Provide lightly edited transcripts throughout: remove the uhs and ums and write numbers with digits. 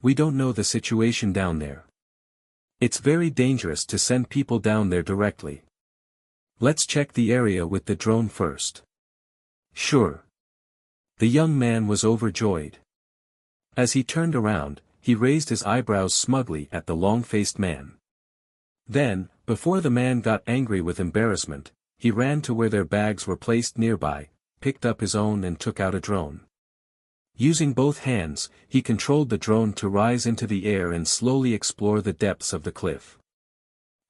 We don't know the situation down there. It's very dangerous to send people down there directly. Let's check the area with the drone first. Sure. The young man was overjoyed. As he turned around, he raised his eyebrows smugly at the long-faced man. Then, before the man got angry with embarrassment, he ran to where their bags were placed nearby, picked up his own and took out a drone. Using both hands, he controlled the drone to rise into the air and slowly explore the depths of the cliff.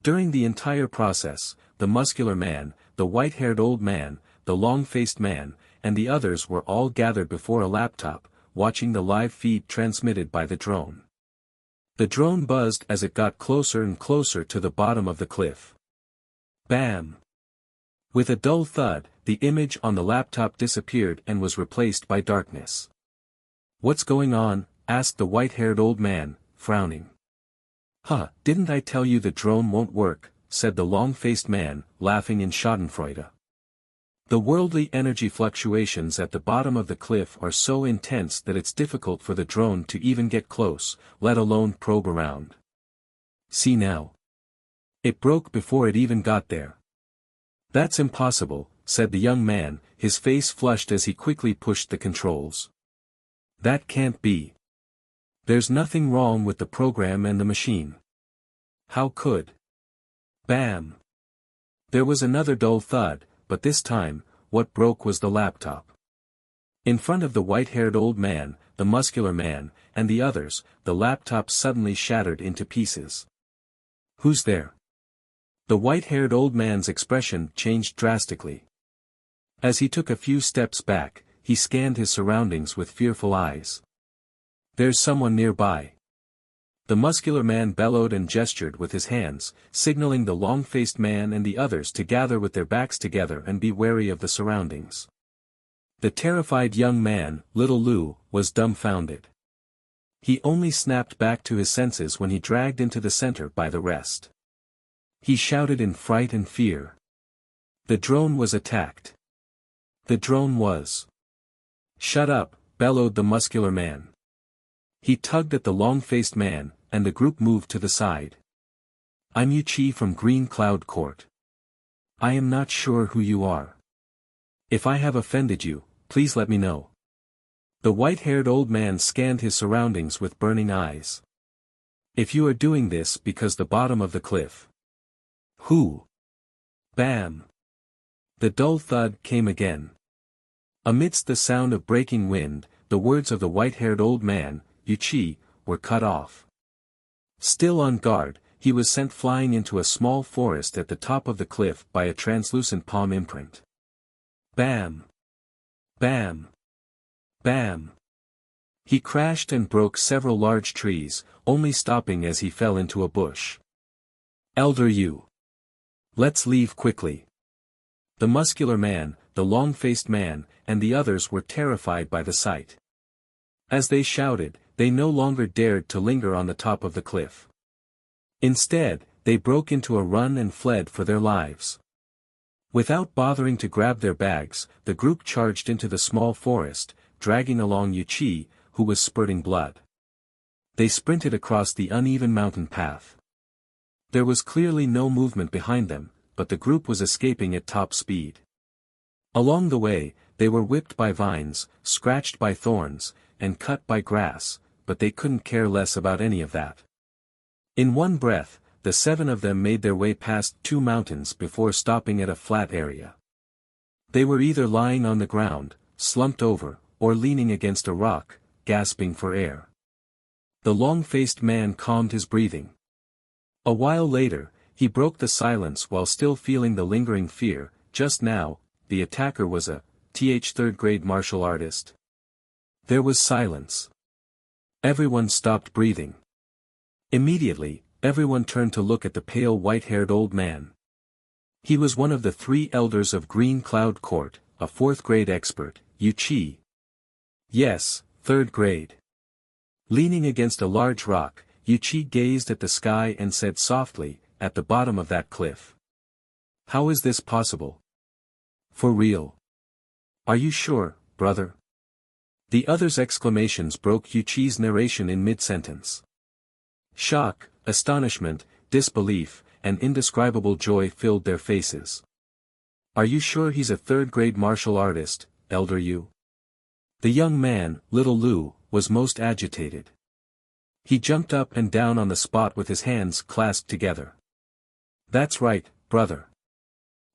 During the entire process, the muscular man, the white-haired old man, the long-faced man, and the others were all gathered before a laptop, watching the live feed transmitted by the drone. The drone buzzed as it got closer and closer to the bottom of the cliff. Bam! With a dull thud, the image on the laptop disappeared and was replaced by darkness. "What's going on?" asked the white-haired old man, frowning. "Huh, didn't I tell you the drone won't work?" said the long-faced man, laughing in schadenfreude. The worldly energy fluctuations at the bottom of the cliff are so intense that it's difficult for the drone to even get close, let alone probe around. See now. It broke before it even got there. "That's impossible," said the young man, his face flushed as he quickly pushed the controls. "That can't be. There's nothing wrong with the program and the machine. How could?" Bam! There was another dull thud, but this time, what broke was the laptop. In front of the white-haired old man, the muscular man, and the others, the laptop suddenly shattered into pieces. "Who's there?" The white-haired old man's expression changed drastically. As he took a few steps back, he scanned his surroundings with fearful eyes. "There's someone nearby." The muscular man bellowed and gestured with his hands, signaling the long-faced man and the others to gather with their backs together and be wary of the surroundings. The terrified young man, little Lou, was dumbfounded. He only snapped back to his senses when he dragged into the center by the rest. He shouted in fright and fear. The drone was attacked. The drone was. "Shut up," bellowed the muscular man. He tugged at the long-faced man, and the group moved to the side. "I'm Yuchi from Green Cloud Court. I am not sure who you are. If I have offended you, please let me know." The white-haired old man scanned his surroundings with burning eyes. "If you are doing this because the bottom of the cliff." "Who?" Bam! The dull thud came again. Amidst the sound of breaking wind, the words of the white-haired old man, Yuchi, were cut off. Still on guard, he was sent flying into a small forest at the top of the cliff by a translucent palm imprint. Bam! Bam! Bam! He crashed and broke several large trees, only stopping as he fell into a bush. "Elder you! Let's leave quickly." The muscular man, the long-faced man, and the others were terrified by the sight. As they shouted, they no longer dared to linger on the top of the cliff. Instead, they broke into a run and fled for their lives. Without bothering to grab their bags, the group charged into the small forest, dragging along Yuchi, who was spurting blood. They sprinted across the uneven mountain path. There was clearly no movement behind them, but the group was escaping at top speed. Along the way, they were whipped by vines, scratched by thorns, and cut by grass, but they couldn't care less about any of that. In one breath, the 7 of them made their way past 2 mountains before stopping at a flat area. They were either lying on the ground, slumped over, or leaning against a rock, gasping for air. The long-faced man calmed his breathing. A while later, he broke the silence while still feeling the lingering fear. Just now, the attacker was a third-grade martial artist. There was silence. Everyone stopped breathing. Immediately, everyone turned to look at the pale white-haired old man. He was one of the 3 elders of Green Cloud Court, a 4th-grade expert, Yuchi. Yes, 3rd grade. Leaning against a large rock, Yuchi gazed at the sky and said softly, "At the bottom of that cliff. How is this possible? For real? Are you sure, brother?" The other's exclamations broke Yuchi's narration in mid-sentence. Shock, astonishment, disbelief, and indescribable joy filled their faces. Are you sure he's a third-grade martial artist, Elder Yu? The young man, Little Lu, was most agitated. He jumped up and down on the spot with his hands clasped together. That's right, brother.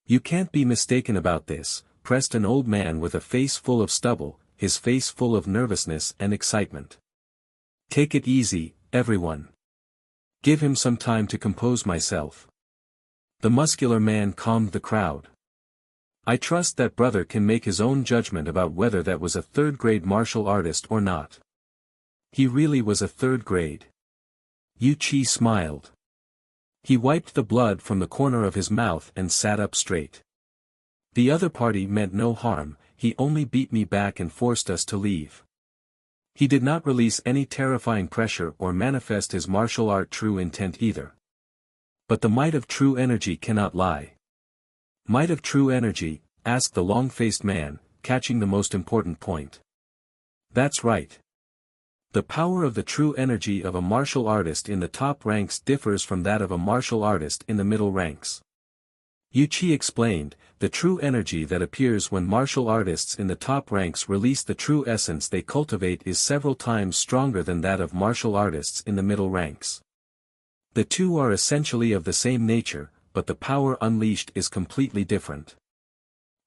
You can't be mistaken about this, pressed an old man with a face full of stubble, his face full of nervousness and excitement. Take it easy, everyone. Give him some time to compose myself. The muscular man calmed the crowd. I trust that brother can make his own judgment about whether that was a third-grade martial artist or not. He really was a third grade. Yuchi smiled. He wiped the blood from the corner of his mouth and sat up straight. The other party meant no harm, he only beat me back and forced us to leave. He did not release any terrifying pressure or manifest his martial art true intent either. But the might of true energy cannot lie. Might of true energy? Asked the long-faced man, catching the most important point. That's right. The power of the true energy of a martial artist in the top ranks differs from that of a martial artist in the middle ranks. Yuchi explained, the true energy that appears when martial artists in the top ranks release the true essence they cultivate is several times stronger than that of martial artists in the middle ranks. The two are essentially of the same nature, but the power unleashed is completely different.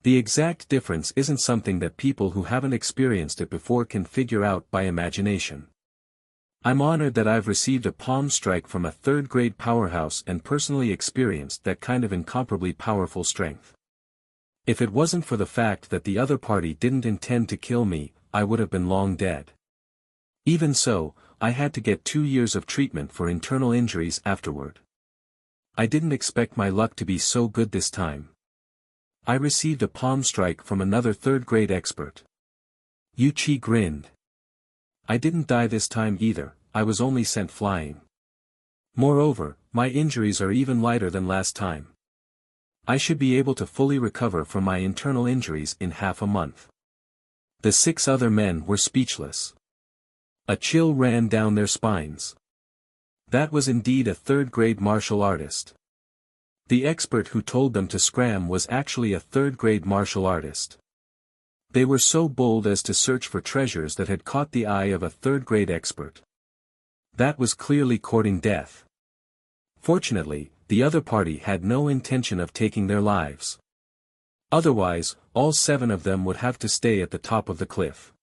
The exact difference isn't something that people who haven't experienced it before can figure out by imagination. I'm honored that I've received a palm strike from a third-grade powerhouse and personally experienced that kind of incomparably powerful strength. If it wasn't for the fact that the other party didn't intend to kill me, I would have been long dead. Even so, I had to get 2 years of treatment for internal injuries afterward. I didn't expect my luck to be so good this time. I received a palm strike from another third-grade expert. Yuchi grinned. I didn't die this time either, I was only sent flying. Moreover, my injuries are even lighter than last time. I should be able to fully recover from my internal injuries in half a month. The 6 other men were speechless. A chill ran down their spines. That was indeed a third-grade martial artist. The expert who told them to scram was actually a third-grade martial artist. They were so bold as to search for treasures that had caught the eye of a third-grade expert. That was clearly courting death. Fortunately, the other party had no intention of taking their lives. Otherwise, all 7 of them would have to stay at the top of the cliff.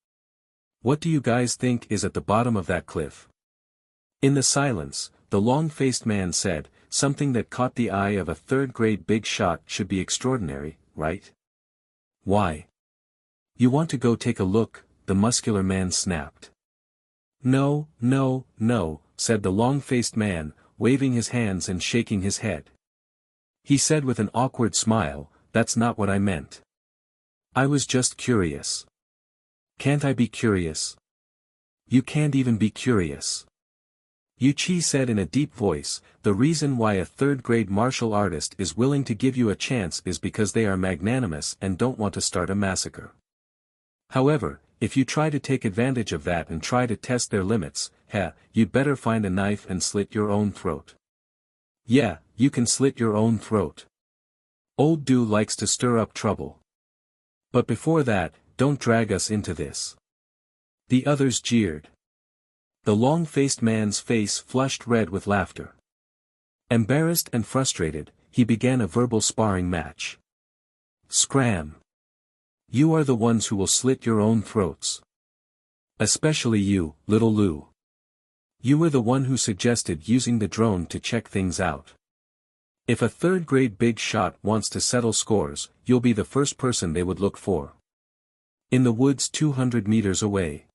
What do you guys think is at the bottom of that cliff? In the silence, the long-faced man said, something that caught the eye of a third-grade big shot should be extraordinary, right? Why? You want to go take a look, the muscular man snapped. No, no, no, said the long-faced man, waving his hands and shaking his head. He said with an awkward smile, that's not what I meant. I was just curious. Can't I be curious? You can't even be curious. Yuchi said in a deep voice, the reason why a third-grade martial artist is willing to give you a chance is because they are magnanimous and don't want to start a massacre. However, if you try to take advantage of that and try to test their limits, you'd better find a knife and slit your own throat. Yeah, you can slit your own throat. Old Du likes to stir up trouble. But before that, don't drag us into this. The others jeered. The long-faced man's face flushed red with laughter. Embarrassed and frustrated, he began a verbal sparring match. Scram! You are the ones who will slit your own throats. Especially you, Little Lu. You were the one who suggested using the drone to check things out. If a third-grade big shot wants to settle scores, you'll be the first person they would look for. In the woods 200 meters away.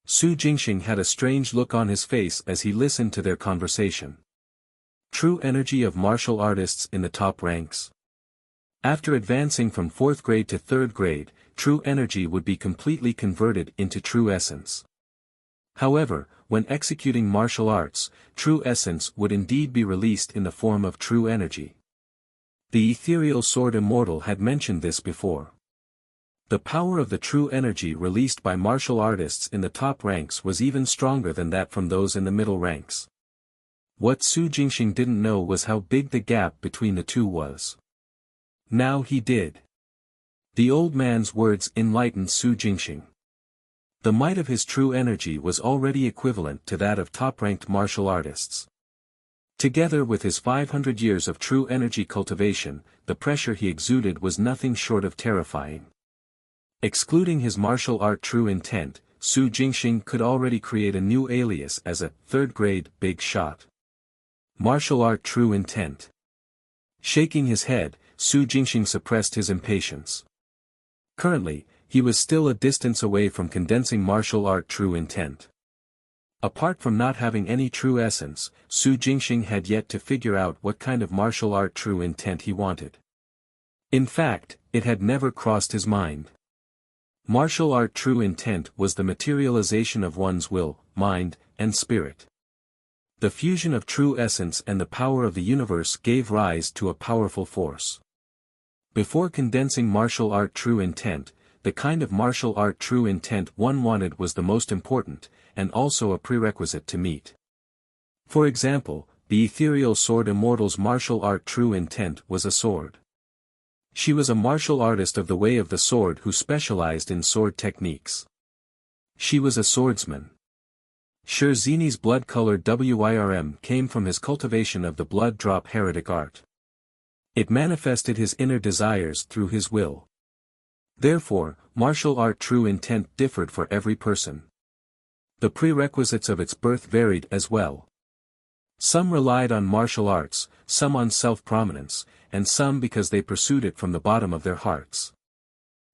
Su Jingxing had a strange look on his face as he listened to their conversation. True energy of martial artists in the top ranks. After advancing from 4th grade to 3rd grade, true energy would be completely converted into true essence. However, when executing martial arts, true essence would indeed be released in the form of true energy. The ethereal sword immortal had mentioned this before. The power of the true energy released by martial artists in the top ranks was even stronger than that from those in the middle ranks. What Su Jingxing didn't know was how big the gap between the two was. Now he did. The old man's words enlightened Su Jingxing. The might of his true energy was already equivalent to that of top-ranked martial artists. Together with his 500 years of true energy cultivation, the pressure he exuded was nothing short of terrifying. Excluding his martial art true intent, Su Jingxing could already create a new alias as a third-grade big shot. Martial art true intent. Shaking his head, Su Jingxing suppressed his impatience. Currently, he was still a distance away from condensing martial art true intent. Apart from not having any true essence, Su Jingxing had yet to figure out what kind of martial art true intent he wanted. In fact, it had never crossed his mind. Martial art true intent was the materialization of one's will, mind, and spirit. The fusion of true essence and the power of the universe gave rise to a powerful force. Before condensing martial art true intent, the kind of martial art true intent one wanted was the most important, and also a prerequisite to meet. For example, the ethereal sword immortal's martial art true intent was a sword. She was a martial artist of the way of the sword who specialized in sword techniques. She was a swordsman. Shirzini's blood-colored WIRM came from his cultivation of the blood-drop heretic art. It manifested his inner desires through his will. Therefore, martial art true intent differed for every person. The prerequisites of its birth varied as well. Some relied on martial arts, some on self-prominence, and some because they pursued it from the bottom of their hearts.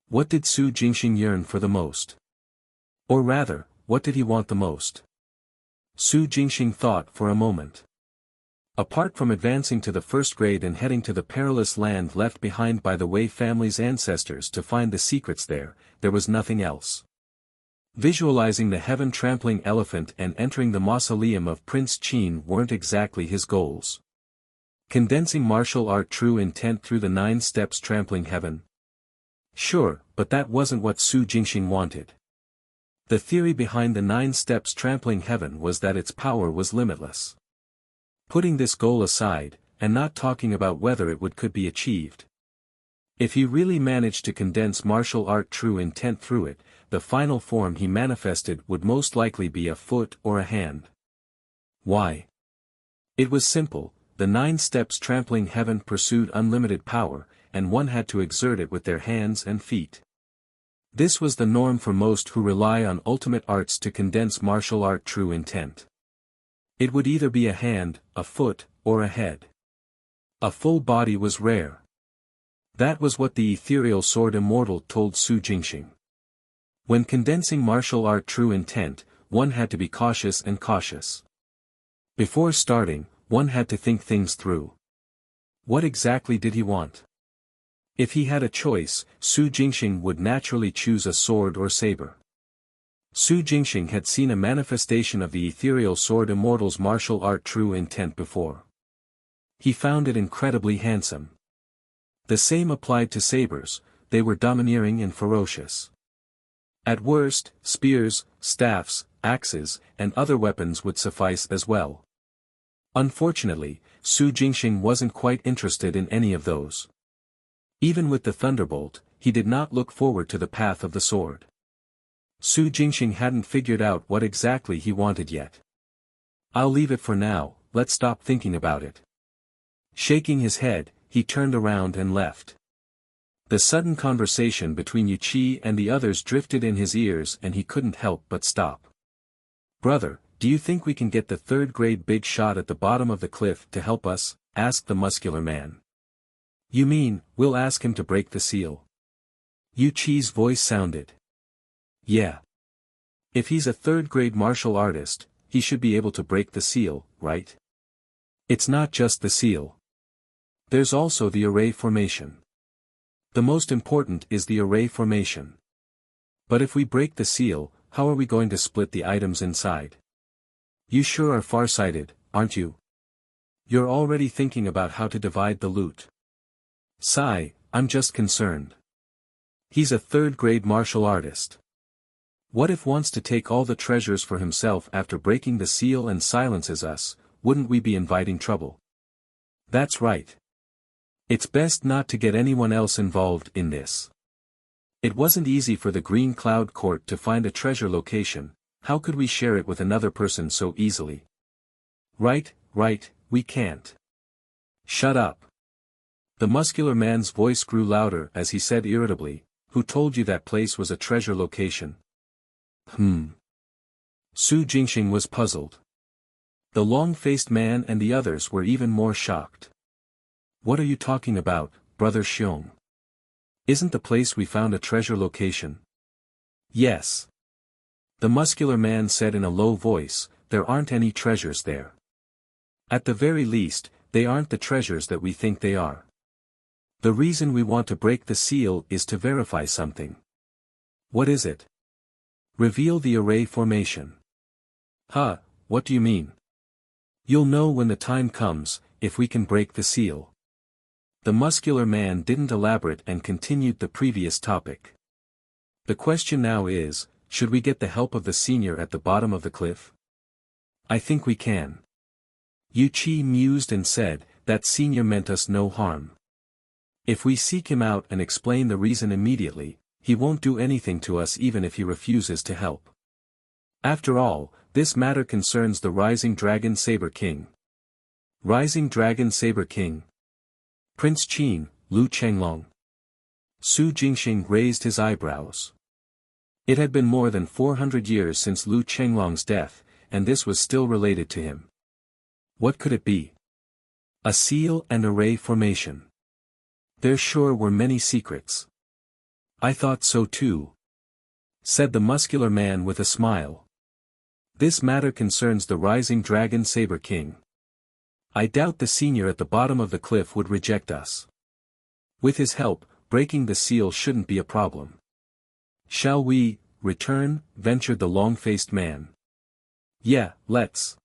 What did Su Jingxing yearn for the most? Or rather, what did he want the most? Su Jingxing thought for a moment. Apart from advancing to the first grade and heading to the perilous land left behind by the Wei family's ancestors to find the secrets there was nothing else. Visualizing the heaven-trampling elephant and entering the mausoleum of Prince Qin weren't exactly his goals. Condensing martial art true intent through the 9 steps trampling heaven? Sure, but that wasn't what Su Jingxing wanted. The theory behind the 9 steps trampling heaven was that its power was limitless. Putting this goal aside, and not talking about whether it could be achieved. If he really managed to condense martial art true intent through it, the final form he manifested would most likely be a foot or a hand. Why? It was simple, the 9 steps trampling heaven pursued unlimited power, and one had to exert it with their hands and feet. This was the norm for most who rely on ultimate arts to condense martial art true intent. It would either be a hand, a foot, or a head. A full body was rare. That was what the ethereal sword immortal told Su Jingxing. When condensing martial art true intent, one had to be cautious and cautious. Before starting, one had to think things through. What exactly did he want? If he had a choice, Su Jingxing would naturally choose a sword or saber. Su Jingxing had seen a manifestation of the ethereal sword immortal's martial art true intent before. He found it incredibly handsome. The same applied to sabers, they were domineering and ferocious. At worst, spears, staffs, axes, and other weapons would suffice as well. Unfortunately, Su Jingxing wasn't quite interested in any of those. Even with the thunderbolt, he did not look forward to the path of the sword. Su Jingxing hadn't figured out what exactly he wanted yet. I'll leave it for now, let's stop thinking about it. Shaking his head, he turned around and left. The sudden conversation between Yu Qi and the others drifted in his ears and he couldn't help but stop. "Brother, do you think we can get the 3rd grade big shot at the bottom of the cliff to help us?" asked the muscular man. "You mean, we'll ask him to break the seal?" Yu Qi's voice sounded. "Yeah. If he's a 3rd grade martial artist, he should be able to break the seal, right? It's not just the seal. There's also the array formation. The most important is the array formation. But if we break the seal, how are we going to split the items inside? You sure are farsighted, aren't you? You're already thinking about how to divide the loot." "Sigh, I'm just concerned. He's a third-grade martial artist. What if wants to take all the treasures for himself after breaking the seal and silences us? Wouldn't we be inviting trouble? That's right. It's best not to get anyone else involved in this. It wasn't easy for the Green Cloud Court to find a treasure location. How could we share it with another person so easily? Right, we can't. Shut up. The muscular man's voice grew louder as he said irritably, "Who told you that place was a treasure location?" Su Jingxing was puzzled. The long-faced man and the others were even more shocked. "What are you talking about, Brother Xiong? Isn't the place we found a treasure location?" "Yes." The muscular man said in a low voice, "There aren't any treasures there. At the very least, they aren't the treasures that we think they are. The reason we want to break the seal is to verify something." "What is it?" "Reveal the array formation." "Huh, what do you mean?" "You'll know when the time comes, if we can break the seal." The muscular man didn't elaborate and continued the previous topic. "The question now is, should we get the help of the senior at the bottom of the cliff?" "I think we can." Yu Qi mused and said, "That senior meant us no harm. If we seek him out and explain the reason immediately, he won't do anything to us even if he refuses to help. After all, this matter concerns the Rising Dragon Saber King." "Rising Dragon Saber King?" "Prince Qin, Lu Chenglong." Su Jingxing raised his eyebrows. It had been more than 400 years since Lu Chenglong's death, and this was still related to him. What could it be? A seal and array formation. There sure were many secrets. "I thought so too," said the muscular man with a smile. "This matter concerns the Rising Dragon Saber King. I doubt the senior at the bottom of the cliff would reject us. With his help, breaking the seal shouldn't be a problem." "Shall we return?" ventured the long-faced man. "Yeah, let's."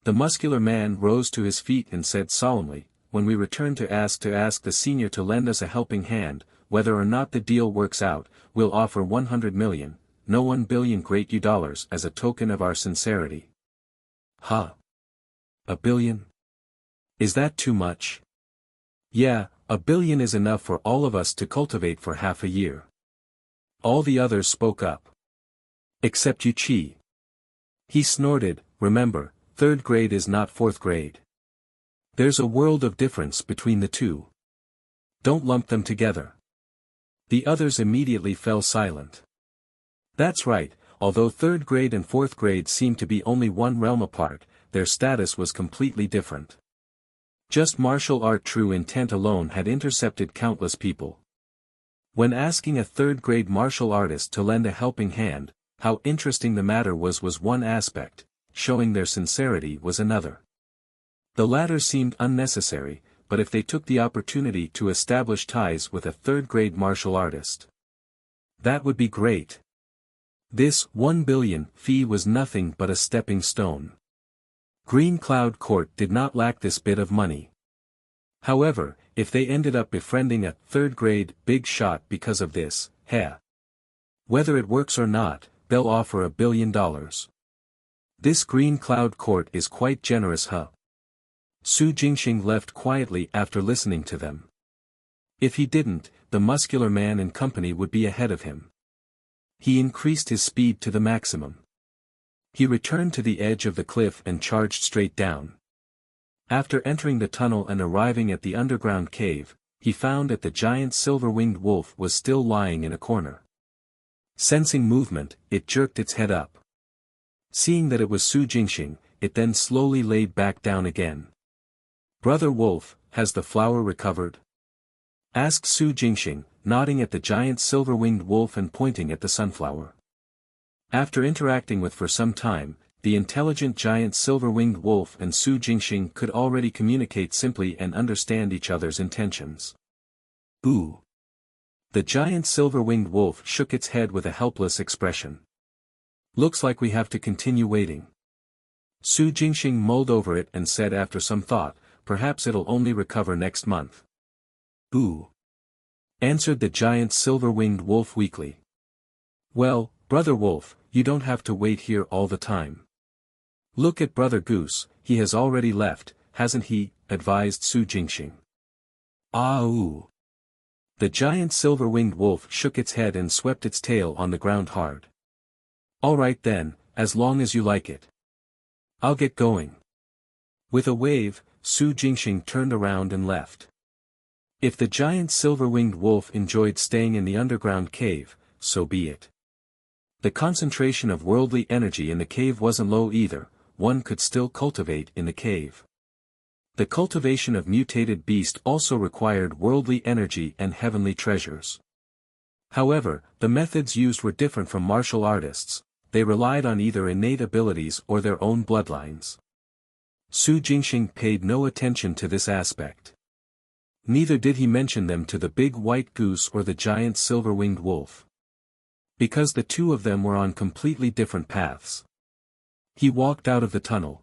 The muscular man rose to his feet and said solemnly, "When we return to ask the senior to lend us a helping hand, whether or not the deal works out, we'll offer 100 million, no 1 billion great dollars as a token of our sincerity." "Huh? A billion? Is that too much?" "Yeah, 1 billion is enough for all of us to cultivate for half a year." All the others spoke up. Except Yu Qi. He snorted, "Remember, 3rd grade is not 4th grade. There's a world of difference between the two. Don't lump them together." The others immediately fell silent. That's right, although 3rd grade and 4th grade seemed to be only one realm apart, their status was completely different. Just martial art true intent alone had intercepted countless people. When asking a 3rd grade martial artist to lend a helping hand, how interesting the matter was one aspect, showing their sincerity was another. The latter seemed unnecessary, but if they took the opportunity to establish ties with a 3rd grade martial artist, that would be great. This 1 billion fee was nothing but a stepping stone. Green Cloud Court did not lack this bit of money. However, if they ended up befriending a 3rd grade big shot because of this, whether it works or not, they'll offer $1 billion. This Green Cloud Court is quite generous, huh? Su Jingxing left quietly after listening to them. If he didn't, the muscular man and company would be ahead of him. He increased his speed to the maximum. He returned to the edge of the cliff and charged straight down. After entering the tunnel and arriving at the underground cave, he found that the giant silver-winged wolf was still lying in a corner. Sensing movement, it jerked its head up. Seeing that it was Su Jingxing, it then slowly laid back down again. "Brother Wolf, has the flower recovered?" asked Su Jingxing, nodding at the giant silver-winged wolf and pointing at the sunflower. After interacting with for some time, the intelligent giant silver-winged wolf and Su Jingxing could already communicate simply and understand each other's intentions. "Ooh." The giant silver-winged wolf shook its head with a helpless expression. "Looks like we have to continue waiting." Su Jingxing mulled over it and said after some thought, "Perhaps it'll only recover next month." "Ooh. answered the giant silver-winged wolf weakly. Well, Brother Wolf, you don't have to wait here all the time. Look at Brother Goose, he has already left, hasn't he, advised Su Jingxing. Ah ooh. The giant silver-winged wolf shook its head and swept its tail on the ground hard. All right then, as long as you like it. I'll get going. With a wave, Su Jingxing turned around and left. If the giant silver-winged wolf enjoyed staying in the underground cave, so be it. The concentration of worldly energy in the cave wasn't low either, one could still cultivate in the cave. The cultivation of mutated beast also required worldly energy and heavenly treasures. However, the methods used were different from martial artists, they relied on either innate abilities or their own bloodlines. Su Jingxing paid no attention to this aspect. Neither did he mention them to the big white goose or the giant silver-winged wolf. Because the two of them were on completely different paths. He walked out of the tunnel.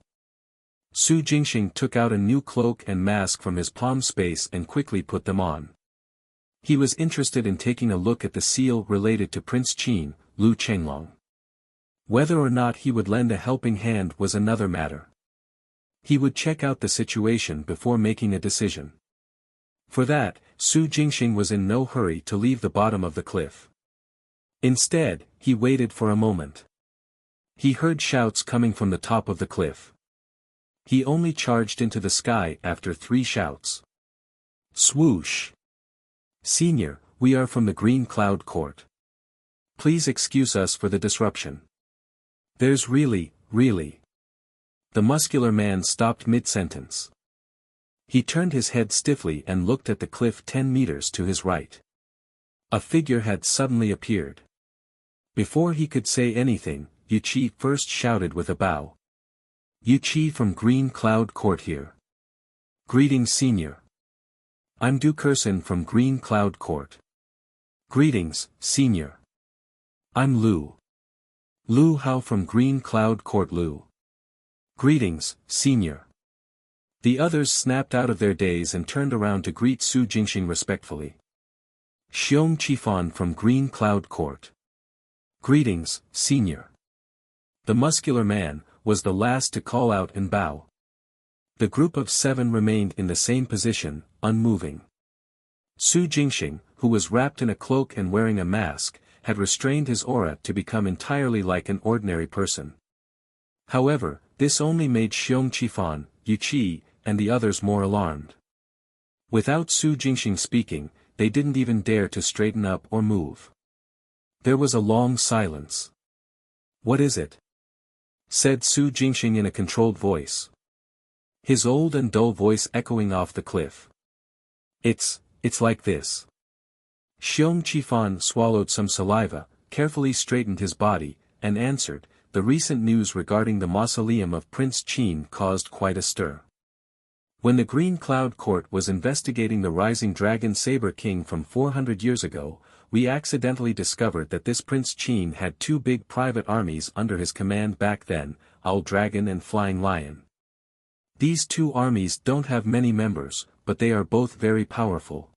Su Jingxing took out a new cloak and mask from his palm space and quickly put them on. He was interested in taking a look at the seal related to Prince Qin, Lu Chenglong. Whether or not he would lend a helping hand was another matter. He would check out the situation before making a decision. For that, Su Jingxing was in no hurry to leave the bottom of the cliff. Instead, he waited for a moment. He heard shouts coming from the top of the cliff. He only charged into the sky after 3 shouts. Swoosh! Senior, we are from the Green Cloud Court. Please excuse us for the disruption. There's really. The muscular man stopped mid-sentence. He turned his head stiffly and looked at the cliff 10 meters to his right. A figure had suddenly appeared. Before he could say anything, Yu Qi first shouted with a bow. Yu Qi from Green Cloud Court here. Greetings, Senior. I'm Du Kerson from Green Cloud Court. Greetings, Senior. I'm Lu. Lu Hao from Green Cloud Court. Lu. Greetings, Senior. The others snapped out of their daze and turned around to greet Su Jingxing respectfully. Xiong Qifan from Green Cloud Court. Greetings, Senior. The muscular man was the last to call out and bow. The group of 7 remained in the same position, unmoving. Su Jingxing, who was wrapped in a cloak and wearing a mask, had restrained his aura to become entirely like an ordinary person. However, this only made Xiong Qifan, Yu Qi, and the others more alarmed. Without Su Jingxing speaking, they didn't even dare to straighten up or move. There was a long silence. What is it? Said Su Jingxing in a controlled voice. His old and dull voice echoing off the cliff. It's like this. Xiong Qifan swallowed some saliva, carefully straightened his body, and answered, the recent news regarding the mausoleum of Prince Qin caused quite a stir. When the Green Cloud Court was investigating the rising dragon Saber King from 400 years ago, we accidentally discovered that this Prince Qin had 2 big private armies under his command back then, Owl Dragon and Flying Lion. These 2 armies don't have many members, but they are both very powerful.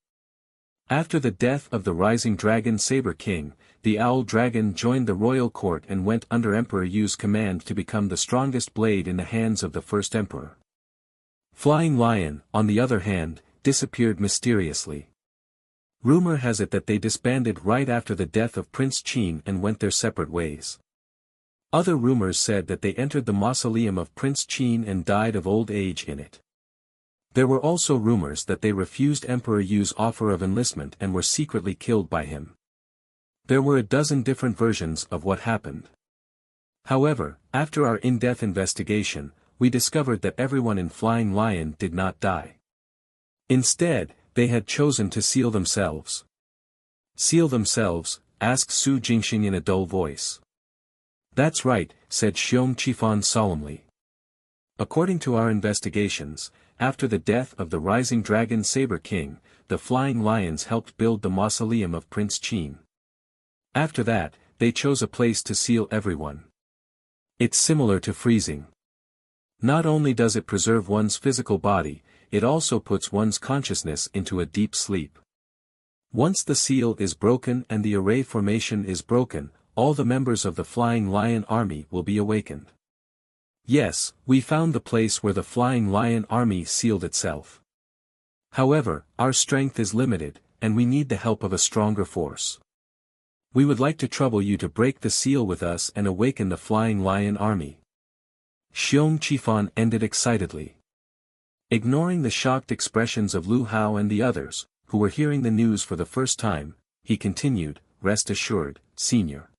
After the death of the rising dragon Saber King, the Owl Dragon joined the royal court and went under Emperor Yu's command to become the strongest blade in the hands of the first emperor. Flying Lion, on the other hand, disappeared mysteriously. Rumor has it that they disbanded right after the death of Prince Qin and went their separate ways. Other rumors said that they entered the mausoleum of Prince Qin and died of old age in it. There were also rumors that they refused Emperor Yu's offer of enlistment and were secretly killed by him. There were a dozen different versions of what happened. However, after our in-depth investigation, we discovered that everyone in Flying Lion did not die. Instead, they had chosen to seal themselves. Seal themselves? Asked Su Jingxing in a dull voice. That's right, said Xiong Qifan solemnly. According to our investigations, after the death of the rising dragon Saber King, the Flying Lions helped build the mausoleum of Prince Qin. After that, they chose a place to seal everyone. It's similar to freezing. Not only does it preserve one's physical body, it also puts one's consciousness into a deep sleep. Once the seal is broken and the array formation is broken, all the members of the Flying Lion Army will be awakened. Yes, we found the place where the Flying Lion Army sealed itself. However, our strength is limited, and we need the help of a stronger force. We would like to trouble you to break the seal with us and awaken the Flying Lion Army. Xiong Qifan ended excitedly. Ignoring the shocked expressions of Lu Hao and the others, who were hearing the news for the first time, he continued, "Rest assured, Senior.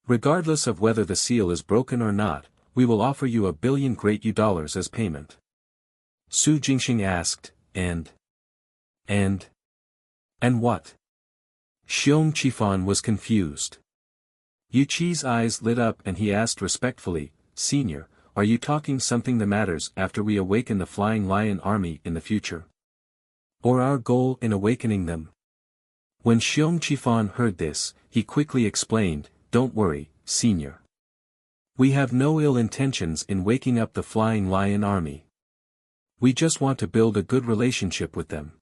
Regardless of whether the seal is broken or not, we will offer you 1,000,000,000 great dollars as payment." Su Jingxing asked, And what? Xiong Qifan was confused. Yu Qi's eyes lit up and he asked respectfully, "Senior, are you talking something that matters after we awaken the Flying Lion Army in the future? Or our goal in awakening them?" When Xiong Qifan heard this, he quickly explained, "Don't worry, Senior. We have no ill intentions in waking up the Flying Lion Army. We just want to build a good relationship with them.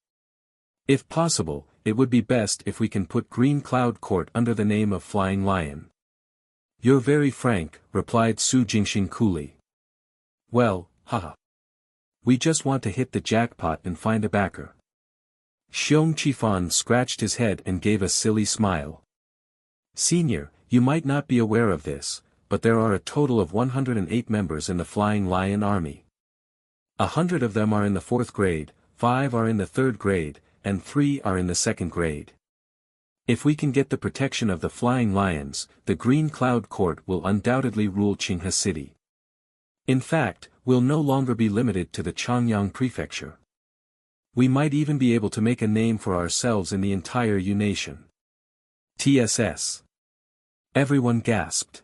If possible, it would be best if we can put Green Cloud Court under the name of Flying Lion." "You're very frank," replied Su Jingxing coolly. "Well, haha. We just want to hit the jackpot and find a backer." Xiong Qifan scratched his head and gave a silly smile. "Senior, you might not be aware of this, but there are a total of 108 members in the Flying Lion Army. 100 of them are in the 4th grade, 5 are in the 3rd grade, and 3 are in the 2nd grade. If we can get the protection of the Flying Lions, the Green Cloud Court will undoubtedly rule Qinghe City. In fact, we'll no longer be limited to the Changyang Prefecture. We might even be able to make a name for ourselves in the entire Yu nation." TSS. Everyone gasped.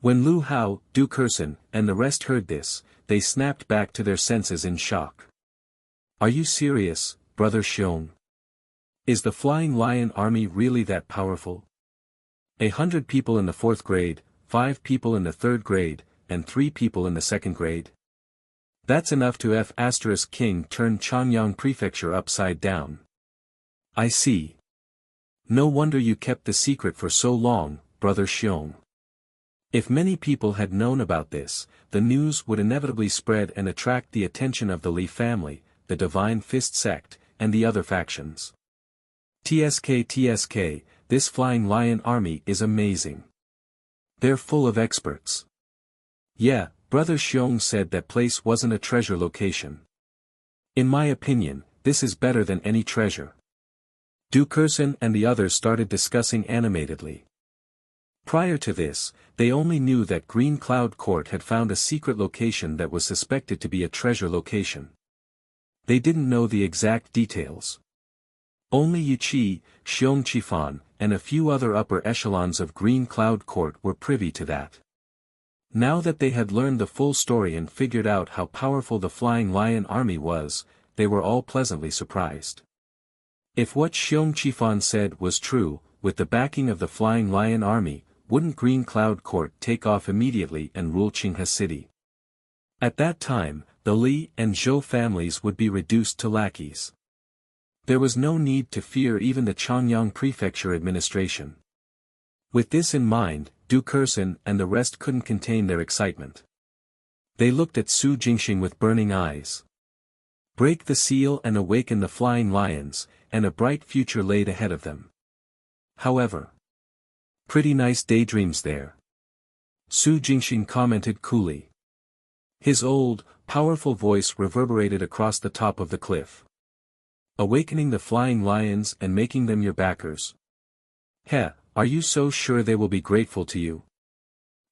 When Lu Hao, Du Kersen, and the rest heard this, they snapped back to their senses in shock. "Are you serious, Brother Xiong? Is the Flying Lion Army really that powerful? 100 people in the 4th grade, 5 people in the 3rd grade, and 3 people in the 2nd grade? That's enough to King turn Changyang Prefecture upside down. I see. No wonder you kept the secret for so long, Brother Xiong. If many people had known about this, the news would inevitably spread and attract the attention of the Li family, the Divine Fist sect, and the other factions. TSK, this Flying Lion Army is amazing. They're full of experts." "Yeah, Brother Xiong said that place wasn't a treasure location. In my opinion, this is better than any treasure." Du Kersen and the others started discussing animatedly. Prior to this, they only knew that Green Cloud Court had found a secret location that was suspected to be a treasure location. They didn't know the exact details. Only Yu Qi, Xiong Qifan, and a few other upper echelons of Green Cloud Court were privy to that. Now that they had learned the full story and figured out how powerful the Flying Lion Army was, they were all pleasantly surprised. If what Xiong Qifan said was true, with the backing of the Flying Lion Army, wouldn't Green Cloud Court take off immediately and rule Qinghe City? At that time, the Li and Zhou families would be reduced to lackeys. There was no need to fear even the Changyang Prefecture administration. With this in mind, Du Kersen and the rest couldn't contain their excitement. They looked at Su Jingxing with burning eyes. Break the seal and awaken the Flying Lions, and a bright future laid ahead of them. However, pretty nice daydreams there. Su Jingxing commented coolly. His old, powerful voice reverberated across the top of the cliff. "Awakening the Flying Lions and making them your backers. Heh, are you so sure they will be grateful to you?"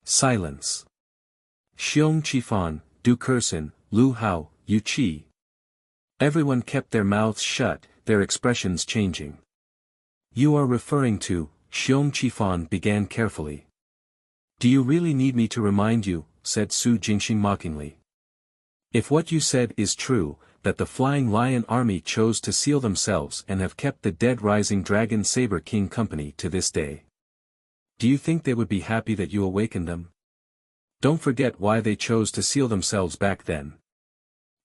Silence. Xiong Qifan, Du Kersen, Lu Hao, Yu Qi. Everyone kept their mouths shut, their expressions changing. "You are referring to," Xiong Qifan began carefully. "Do you really need me to remind you," said Su Jingxing mockingly. "If what you said is true, that the Flying Lion Army chose to seal themselves and have kept the dead Rising Dragon Saber King company to this day, do you think they would be happy that you awakened them? Don't forget why they chose to seal themselves back then."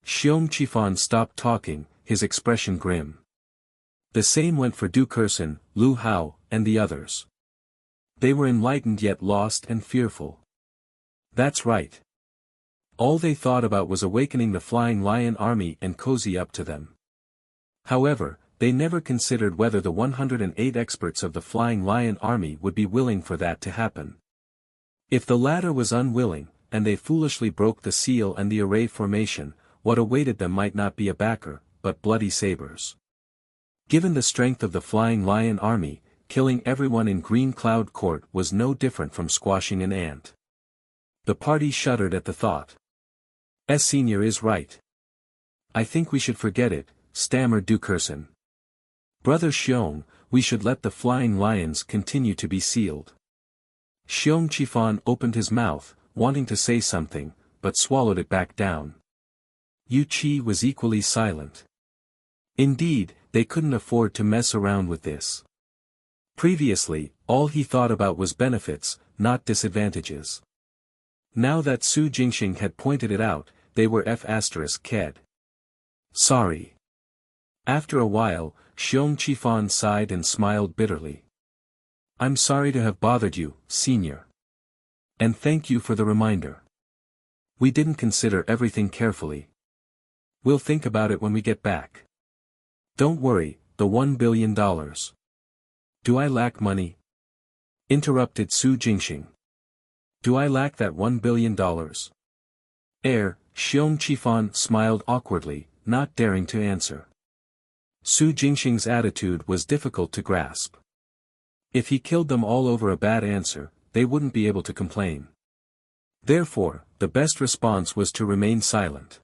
Xiong Qifan stopped talking, his expression grim. The same went for Du Kersen, Lu Hao, and the others. They were enlightened yet lost and fearful. That's right. All they thought about was awakening the Flying Lion army and cozy up to them. However, they never considered whether the 108 experts of the Flying Lion army would be willing for that to happen. If the latter was unwilling, and they foolishly broke the seal and the array formation, what awaited them might not be a backer, but bloody sabers. Given the strength of the Flying Lion army, killing everyone in Green Cloud Court was no different from squashing an ant. The party shuddered at the thought. Senior is right. I think we should forget it, stammered Du Kersen. Brother Xiong, we should let the Flying Lions continue to be sealed. Xiong Qifan opened his mouth, wanting to say something, but swallowed it back down. Yu Qi was equally silent. Indeed, they couldn't afford to mess around with this. Previously, all he thought about was benefits, not disadvantages. Now that Su Jingxing had pointed it out, they were f***ed. Sorry. After a while, Xiong Qifan sighed and smiled bitterly. I'm sorry to have bothered you, senior. And thank you for the reminder. We didn't consider everything carefully. We'll think about it when we get back. Don't worry, the $1 billion. Do I lack money? Interrupted Su Jingxing. Do I lack that $1 billion? Xiong Qifan smiled awkwardly, not daring to answer. Su Jingxing's attitude was difficult to grasp. If he killed them all over a bad answer, they wouldn't be able to complain. Therefore, the best response was to remain silent.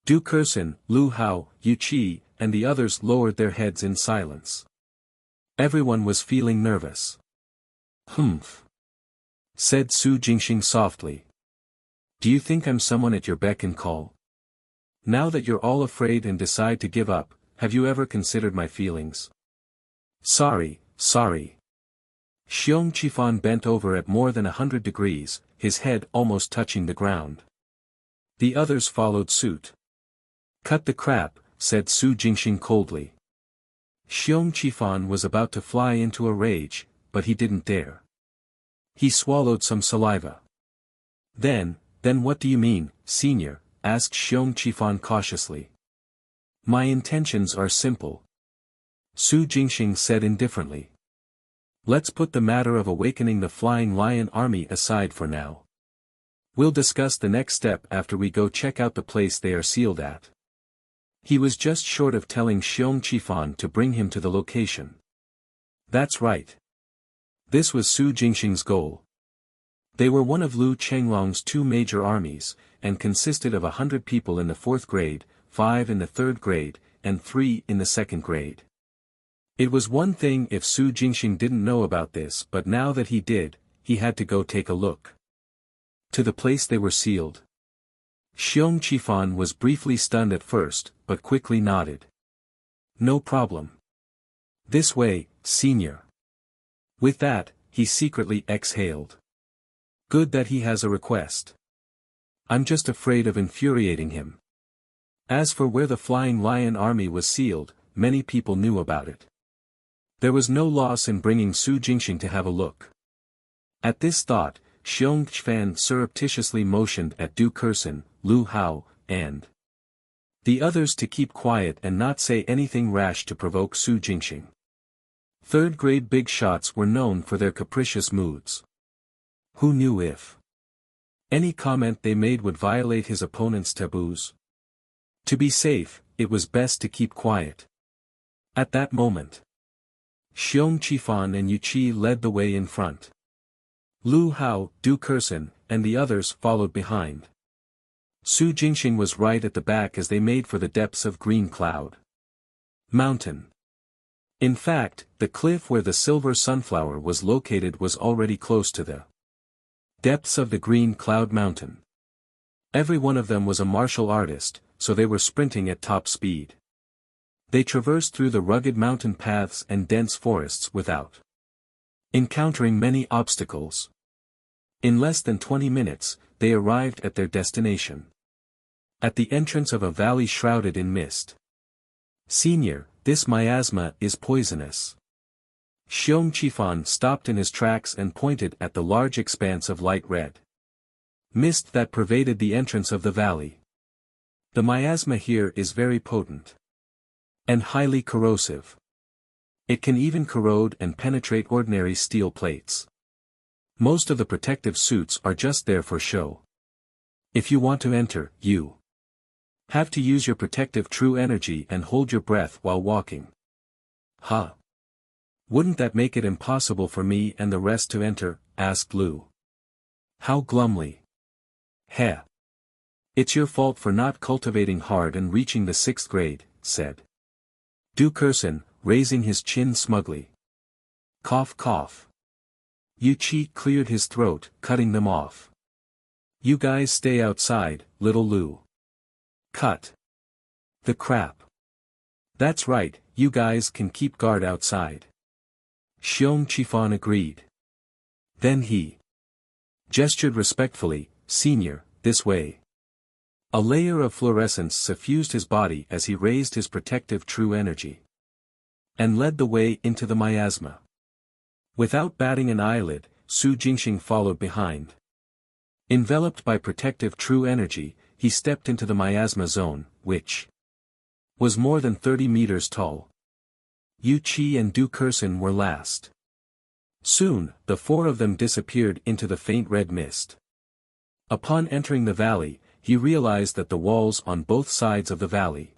Du Kersen, Lu Hao, Yu Qi, and the others lowered their heads in silence. Everyone was feeling nervous. Humph, said Su Jingxing softly. Do you think I'm someone at your beck and call? Now that you're all afraid and decide to give up, have you ever considered my feelings? Sorry. Xiong Qifan bent over at more than 100 degrees, his head almost touching the ground. The others followed suit. Cut the crap, said Su Jingxing coldly. Xiong Qifan was about to fly into a rage, but he didn't dare. He swallowed some saliva. Then what do you mean, senior? Asked Xiong Qifan cautiously. My intentions are simple. Su Jingxing said indifferently. Let's put the matter of awakening the Flying Lion army aside for now. We'll discuss the next step after we go check out the place they are sealed at. He was just short of telling Xiong Qifan to bring him to the location. That's right. This was Su Jingxing's goal. They were one of Lu Chenglong's two major armies, and consisted of 100 people in the 4th grade, 5 in the 3rd grade, and 3 in the 2nd grade. It was one thing if Su Jingxing didn't know about this, but now that he did, he had to go take a look. To the place they were sealed. Xiong Qifan was briefly stunned at first, but quickly nodded. No problem. This way, senior. With that, he secretly exhaled. Good that he has a request. I'm just afraid of infuriating him. As for where the Flying Lion army was sealed, many people knew about it. There was no loss in bringing Su Jingxing to have a look. At this thought, Xiong Qifan surreptitiously motioned at Du Kersen, Lu Hao, and the others to keep quiet and not say anything rash to provoke Su Jingxing. 3rd grade big shots were known for their capricious moods. Who knew if any comment they made would violate his opponent's taboos? To be safe, it was best to keep quiet. At that moment, Xiong Qifan and Yu Qi led the way in front. Lu Hao, Du Kersen, and the others followed behind. Su Jingxing was right at the back as they made for the depths of Green Cloud Mountain. In fact, the cliff where the Silver Sunflower was located was already close to the depths of the Green Cloud Mountain. Every one of them was a martial artist, so they were sprinting at top speed. They traversed through the rugged mountain paths and dense forests without encountering many obstacles. In less than 20 minutes, they arrived at their destination. At the entrance of a valley shrouded in mist. Senior, this miasma is poisonous. Xiong Qifan stopped in his tracks and pointed at the large expanse of light red mist that pervaded the entrance of the valley. The miasma here is very potent and highly corrosive. It can even corrode and penetrate ordinary steel plates. Most of the protective suits are just there for show. If you want to enter, you have to use your protective true energy and hold your breath while walking. Huh? Wouldn't that make it impossible for me and the rest to enter? Asked Lu. How glumly. Heh. It's your fault for not cultivating hard and reaching the 6th grade, said Du Kursen, raising his chin smugly. Cough cough. Yu Chi cleared his throat, cutting them off. You guys stay outside, little Lu. Cut. The crap. That's right, you guys can keep guard outside. Xiong Qifan agreed. Then he gestured respectfully, Senior, this way. A layer of fluorescence suffused his body as he raised his protective true energy and led the way into the miasma. Without batting an eyelid, Su Jingxing followed behind. Enveloped by protective true energy, he stepped into the miasma zone, which was more than 30 meters tall. Yu Qi and Du Kursen were last. Soon, the 4 of them disappeared into the faint red mist. Upon entering the valley, he realized that the walls on both sides of the valley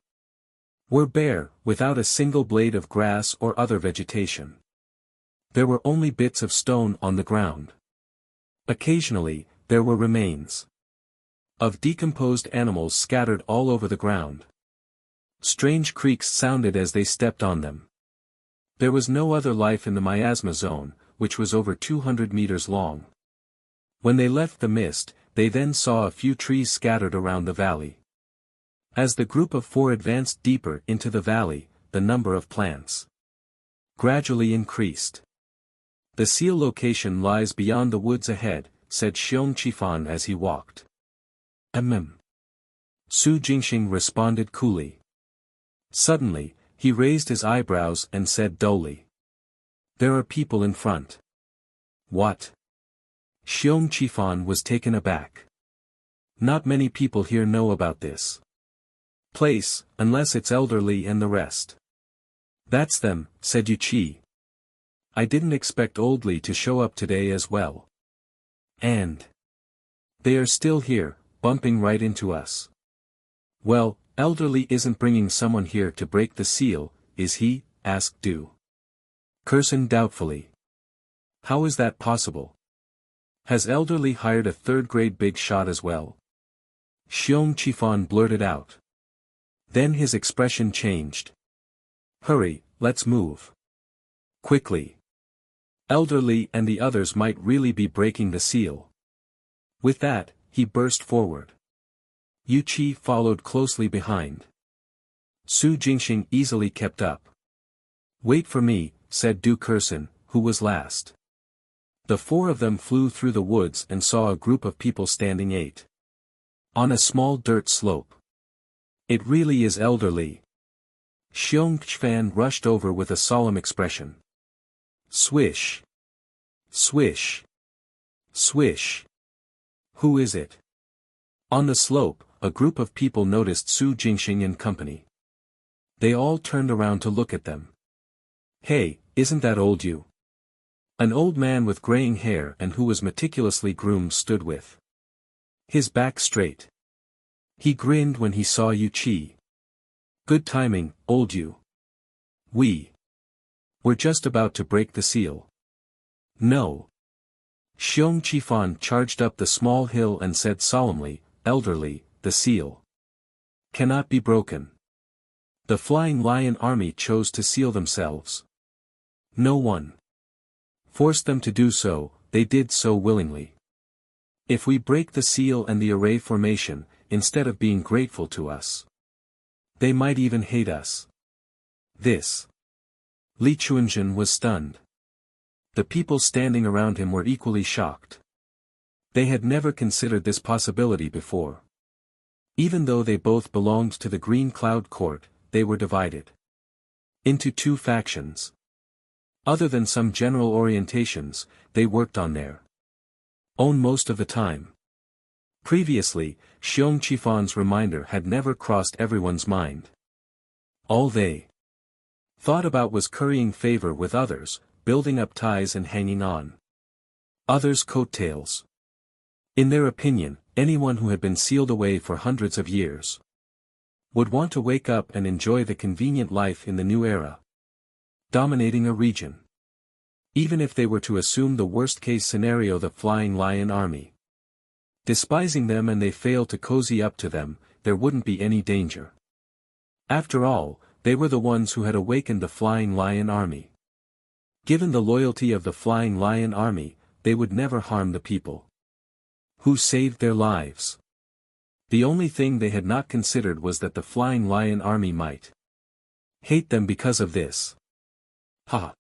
were bare, without a single blade of grass or other vegetation. There were only bits of stone on the ground. Occasionally, there were remains of decomposed animals scattered all over the ground. Strange creaks sounded as they stepped on them. There was no other life in the miasma zone, which was over 200 meters long. When they left the mist, they then saw a few trees scattered around the valley. As the group of 4 advanced deeper into the valley, the number of plants gradually increased. The seal location lies beyond the woods ahead, said Xiong Qifan as he walked. Su Jingxing responded coolly. Suddenly, he raised his eyebrows and said dully. There are people in front. What? Xiong Qifan was taken aback. Not many people here know about this place, unless it's elderly and the rest. That's them, said Yu Qi. I didn't expect Old Li to show up today as well. And they are still here, bumping right into us. Well, Elderly isn't bringing someone here to break the seal, is he? Asked Du Kursen doubtfully. How is that possible? Has Elderly hired a 3rd grade big shot as well? Xiong Qifan blurted out. Then his expression changed. Hurry, let's move. Quickly. Elderly and the others might really be breaking the seal. With that, he burst forward. Yu Qi followed closely behind. Su Jingxing easily kept up. Wait for me, said Du Kursen, who was last. The 4 of them flew through the woods and saw a group of people standing on a small dirt slope. It really is Elderly. Xiong Qifan rushed over with a solemn expression. Swish. Swish. Swish. Who is it? On the slope, a group of people noticed Su Jingxing and company. They all turned around to look at them. Hey, isn't that old you? An old man with graying hair and who was meticulously groomed stood with his back straight. He grinned when he saw Yu Qi. Good timing, old you. We're just about to break the seal. No. Xiong Qifan charged up the small hill and said solemnly, Elderly, the seal cannot be broken. The Flying Lion Army chose to seal themselves. No one forced them to do so, they did so willingly. If we break the seal and the array formation, instead of being grateful to us, they might even hate us. This. Li Chuanjun was stunned. The people standing around him were equally shocked. They had never considered this possibility before. Even though they both belonged to the Green Cloud Court, they were divided. into two factions. Other than some general orientations, they worked on their own most of the time. Previously, Xiong Qifan's reminder had never crossed everyone's mind. All they thought about was currying favor with others, building up ties and hanging on others' coattails. In their opinion, anyone who had been sealed away for hundreds of years would want to wake up and enjoy the convenient life in the new era, dominating a region. Even if they were to assume the worst-case scenario, the Flying Lion Army despising them, and they failed to cozy up to them, there wouldn't be any danger. After all, they were the ones who had awakened the Flying Lion Army. Given the loyalty of the Flying Lion Army, they would never harm the people who saved their lives. The only thing they had not considered was that the Flying Lion Army might hate them because of this. Ha!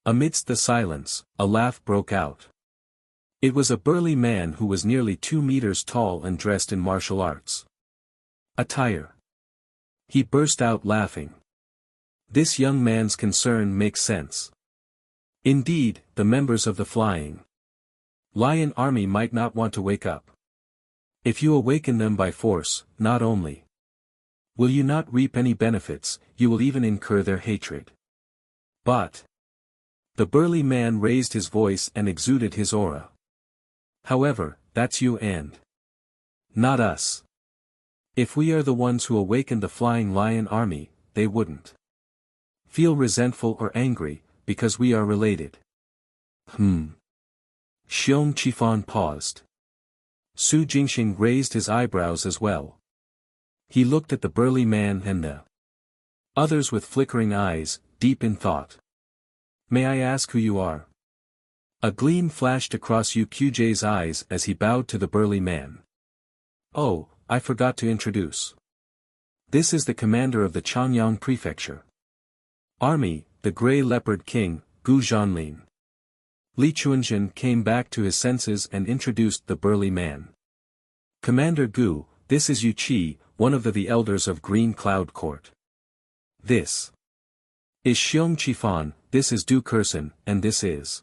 Amidst the silence, a laugh broke out. It was a burly man who was nearly 2 meters tall and dressed in martial arts attire. He burst out laughing. This young man's concern makes sense. Indeed, the members of the Flying Lion Army might not want to wake up. If you awaken them by force, not only will you not reap any benefits, you will even incur their hatred. But the burly man raised his voice and exuded his aura. However, that's you and not us. If we are the ones who awakened the Flying Lion Army, they wouldn't feel resentful or angry, because we are related. Xiong Qifan paused. Su Jingxing raised his eyebrows as well. He looked at the burly man and the others with flickering eyes, deep in thought. May I ask who you are? A gleam flashed across Yu Qj's eyes as he bowed to the burly man. Oh, I forgot to introduce. This is the commander of the Changyang Prefecture Army, the Grey Leopard King, Gu Zhanlin. Li Chuanjin came back to his senses and introduced the burly man. Commander Gu, this is Yu Qi, one of the elders of Green Cloud Court. This is Xiong Qifan, this is Du Kursen, and this is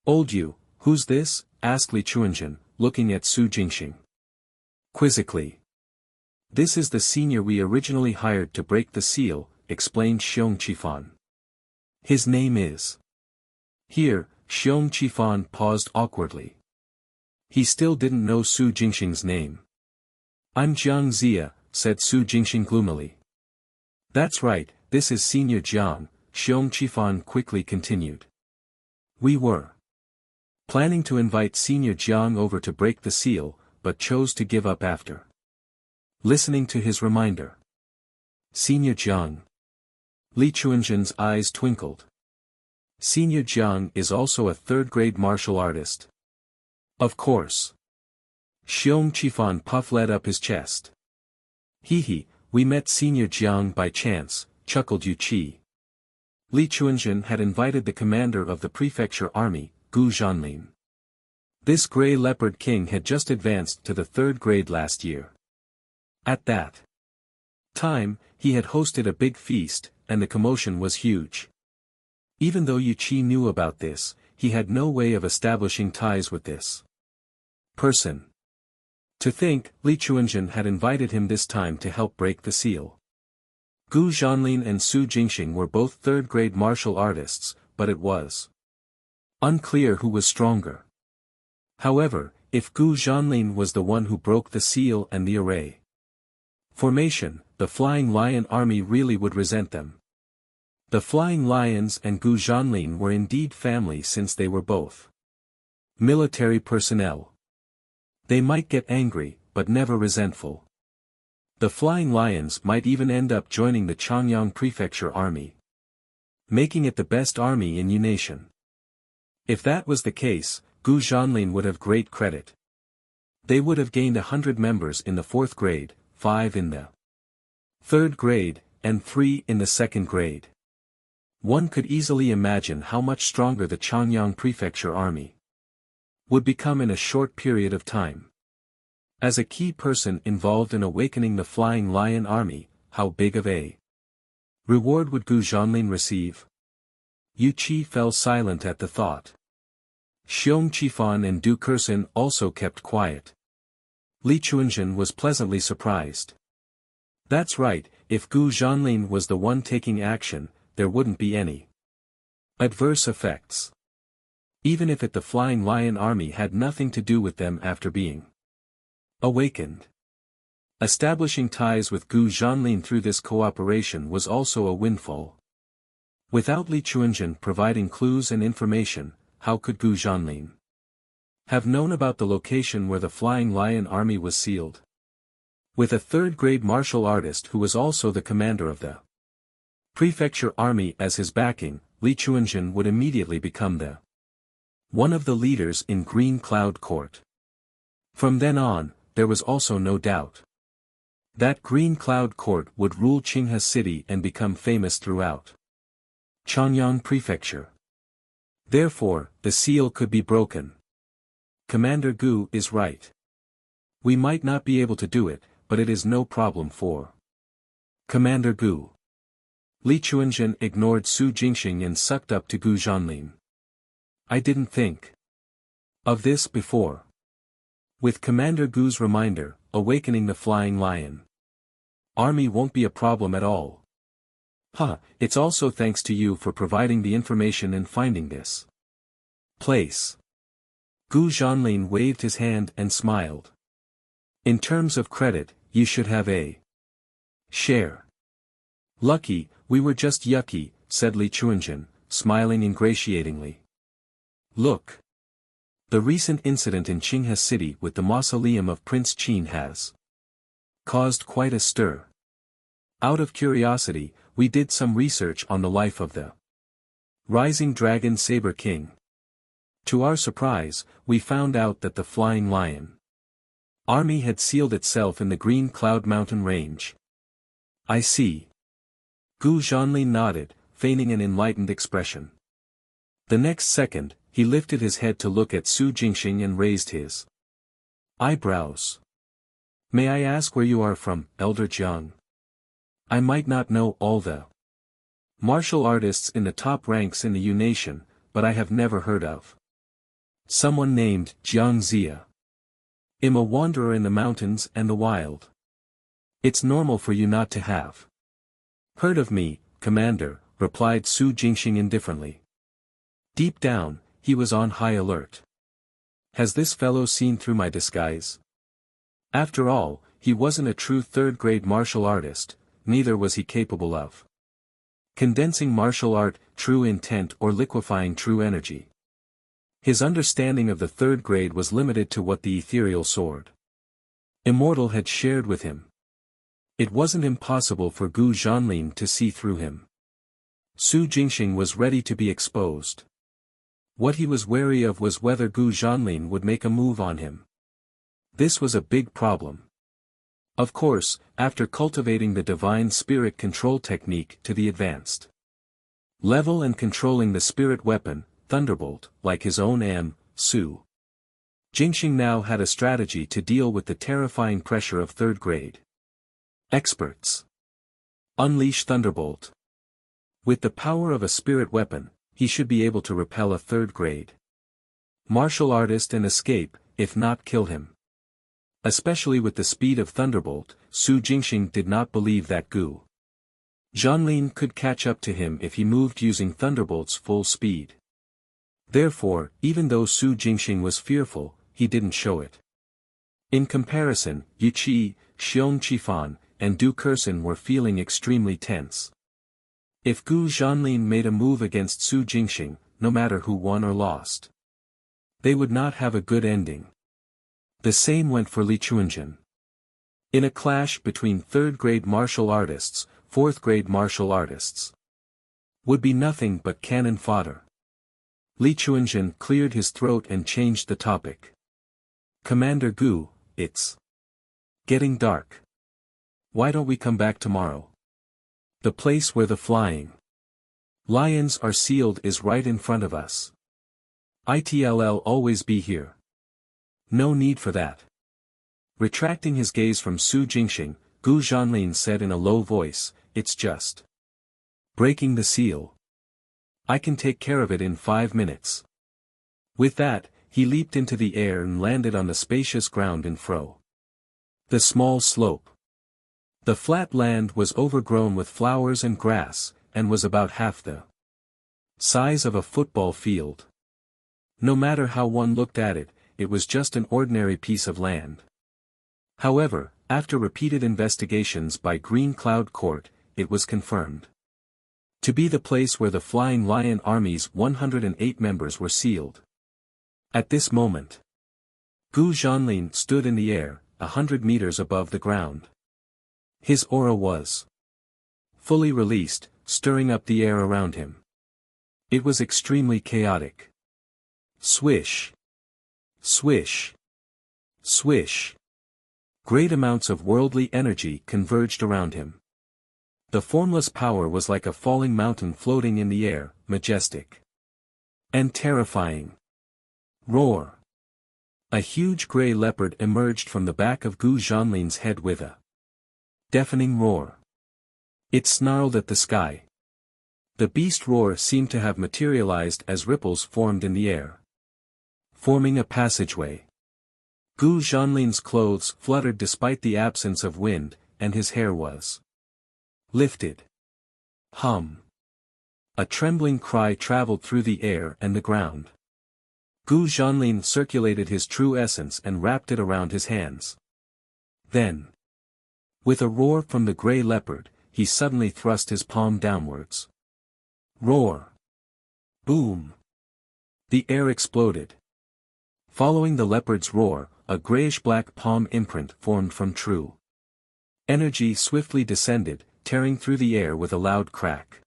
Old Yu, who's this? Asked Li Chuanjin, looking at Su Jingxing quizzically. This is the senior we originally hired to break the seal, explained Xiong Qifan. His name is. Here, Xiong Qifan paused awkwardly. He still didn't know Su Jingxing's name. I'm Jiang Zia, said Su Jingxing gloomily. That's right, this is Senior Jiang, Xiong Qifan quickly continued. We were planning to invite Senior Jiang over to break the seal, but chose to give up after listening to his reminder. Senior Jiang. Li Chuanjin's eyes twinkled. Senior Jiang is also a third-grade martial artist. Of course. Xiong Qifan puffed up his chest. Hee, we met Senior Jiang by chance, chuckled Yu Qi. Li Chuanjin had invited the commander of the prefecture army, Gu Zhanlin. This Grey Leopard King had just advanced to the 3rd grade last year. At that time, he had hosted a big feast, and the commotion was huge. Even though Yu Qi knew about this, he had no way of establishing ties with this person. To think, Li Chuanjin had invited him this time to help break the seal. Gu Zhanlin and Su Jingxing were both 3rd-grade martial artists, but it was unclear who was stronger. However, if Gu Zhanlin was the one who broke the seal and the array formation, the Flying Lion Army really would resent them. The Flying Lions and Gu Zhanlin were indeed family since they were both military personnel. They might get angry, but never resentful. The Flying Lions might even end up joining the Changyang Prefecture Army, making it the best army in Yu Nation. If that was the case, Gu Zhanlin would have great credit. They would have gained 100 members in the 4th grade, 5 in the 3rd grade, and 3 in the 2nd grade. One could easily imagine how much stronger the Changyang Prefecture Army would become in a short period of time. As a key person involved in awakening the Flying Lion Army, how big of a Reward would Gu Zhanlin receive? Yu Qi fell silent at the thought. Xiong Qifan and Du Kersen also kept quiet. Li Chuanzhen was pleasantly surprised. That's right, if Gu Zhanlin was the one taking action, there wouldn't be any adverse effects. Even if the Flying Lion Army had nothing to do with them after being awakened. Establishing ties with Gu Zhanlin through this cooperation was also a windfall. Without Li Chuanzhen providing clues and information, how could Gu Zhanlin have known about the location where the Flying Lion Army was sealed? With a third-grade martial artist who was also the commander of the prefecture army as his backing, Li Chuanzhen would immediately become one of the leaders in Green Cloud Court. From then on, there was also no doubt that Green Cloud Court would rule Qinghe City and become famous throughout Chanyang Prefecture. Therefore, the seal could be broken. Commander Gu is right. We might not be able to do it, but it is no problem for Commander Gu. Li Chuanzhen ignored Su Jingxing and sucked up to Gu Zhanlin. I didn't think of this before. With Commander Gu's reminder, awakening the Flying Lion Army won't be a problem at all. It's also thanks to you for providing the information and finding this place. Gu Zhanlin waved his hand and smiled. In terms of credit, you should have a share. Lucky, we were just yucky, said Li Chuanzhen, smiling ingratiatingly. Look. The recent incident in Qinghe City with the mausoleum of Prince Qin has caused quite a stir. Out of curiosity, we did some research on the life of the rising dragon Saber King. To our surprise, we found out that the Flying Lion Army had sealed itself in the Green Cloud Mountain Range. I see. Gu Zhanlin nodded, feigning an enlightened expression. The next second, he lifted his head to look at Su Jingxing and raised his eyebrows. May I ask where you are from, Elder Jiang? I might not know all the martial artists in the top ranks in the Yu Nation, but I have never heard of someone named Jiang Zia. I'm a wanderer in the mountains and the wild. It's normal for you not to have heard of me, Commander, replied Su Jingxing indifferently. Deep down, he was on high alert. Has this fellow seen through my disguise? After all, he wasn't a true third-grade martial artist, neither was he capable of condensing martial art, true intent or liquefying true energy. His understanding of the third grade was limited to what the ethereal sword Immortal had shared with him. It wasn't impossible for Gu Zhanlin to see through him. Su Jingxing was ready to be exposed. What he was wary of was whether Gu Zhanlin would make a move on him. This was a big problem. Of course, after cultivating the divine spirit control technique to the advanced level and controlling the spirit weapon, Thunderbolt, like his own Su Jingxing now had a strategy to deal with the terrifying pressure of third grade experts. Unleash Thunderbolt. With the power of a spirit weapon, he should be able to repel a third grade martial artist and escape, if not kill him. Especially with the speed of Thunderbolt, Su Jingxing did not believe that Gu Zhanlin could catch up to him if he moved using Thunderbolt's full speed. Therefore, even though Su Jingxing was fearful, he didn't show it. In comparison, Yu Qi, Xiong Qifan, and Du Kersen were feeling extremely tense. If Gu Zhanlin made a move against Su Jingxing, no matter who won or lost, they would not have a good ending. The same went for Li Chuanzhen. In a clash between third-grade martial artists, fourth-grade martial artists would be nothing but cannon fodder. Li Chuanzhen cleared his throat and changed the topic. Commander Gu, it's getting dark. Why don't we come back tomorrow? The place where the flying lions are sealed is right in front of us. It'll always be here. No need for that. Retracting his gaze from Su Jingxing, Gu Zhanlin said in a low voice, it's just Breaking the seal. I can take care of it in 5 minutes. With that, he leaped into the air and landed on the spacious ground in front. The small slope. The flat land was overgrown with flowers and grass, and was about half the size of a football field. No matter how one looked at it, it was just an ordinary piece of land. However, after repeated investigations by Green Cloud Court, it was confirmed to be the place where the Flying Lion Army's 108 members were sealed. At this moment, Gu Zhanlin stood in the air, 100 meters above the ground. His aura was fully released, stirring up the air around him. It was extremely chaotic. Swish. Swish. Swish. Great amounts of worldly energy converged around him. The formless power was like a falling mountain floating in the air, majestic and terrifying. Roar. A huge gray leopard emerged from the back of Gu Zhanlin's head with a deafening roar. It snarled at the sky. The beast roar seemed to have materialized as ripples formed in the air, forming a passageway. Gu Zhanlin's clothes fluttered despite the absence of wind, and his hair was lifted. Hum. A trembling cry traveled through the air and the ground. Gu Zhanlin circulated his true essence and wrapped it around his hands. Then, with a roar from the gray leopard, he suddenly thrust his palm downwards. Roar. Boom. The air exploded. Following the leopard's roar, a grayish-black palm imprint formed from true energy swiftly descended, tearing through the air with a loud crack.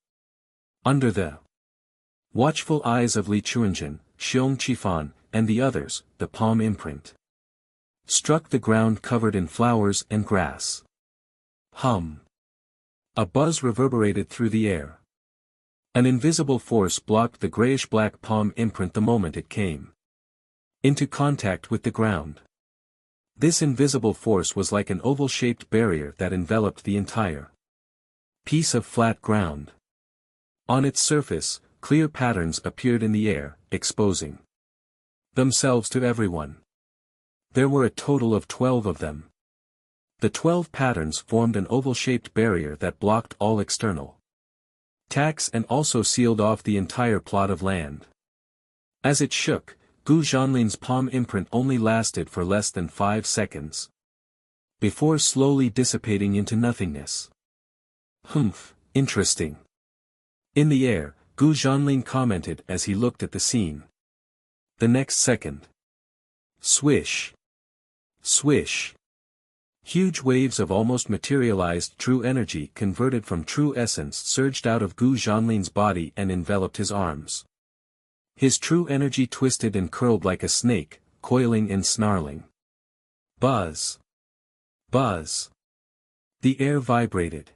Under the watchful eyes of Li Chuanjin, Xiong Qifan, and the others, the palm imprint struck the ground covered in flowers and grass. Hum. A buzz reverberated through the air. An invisible force blocked the grayish-black palm imprint the moment it came into contact with the ground. This invisible force was like an oval-shaped barrier that enveloped the entire piece of flat ground. On its surface, clear patterns appeared in the air, exposing themselves to everyone. There were a total of 12 of them. The 12 patterns formed an oval-shaped barrier that blocked all external attacks and also sealed off the entire plot of land. As it shook, Gu Zhanlin's palm imprint only lasted for less than 5 seconds, before slowly dissipating into nothingness. Humph, interesting. In the air, Gu Zhanlin commented as he looked at the scene. The next second. Swish. Swish. Huge waves of almost materialized true energy converted from true essence surged out of Gu Zhanlin's body and enveloped his arms. His true energy twisted and curled like a snake, coiling and snarling. Buzz. Buzz. The air vibrated.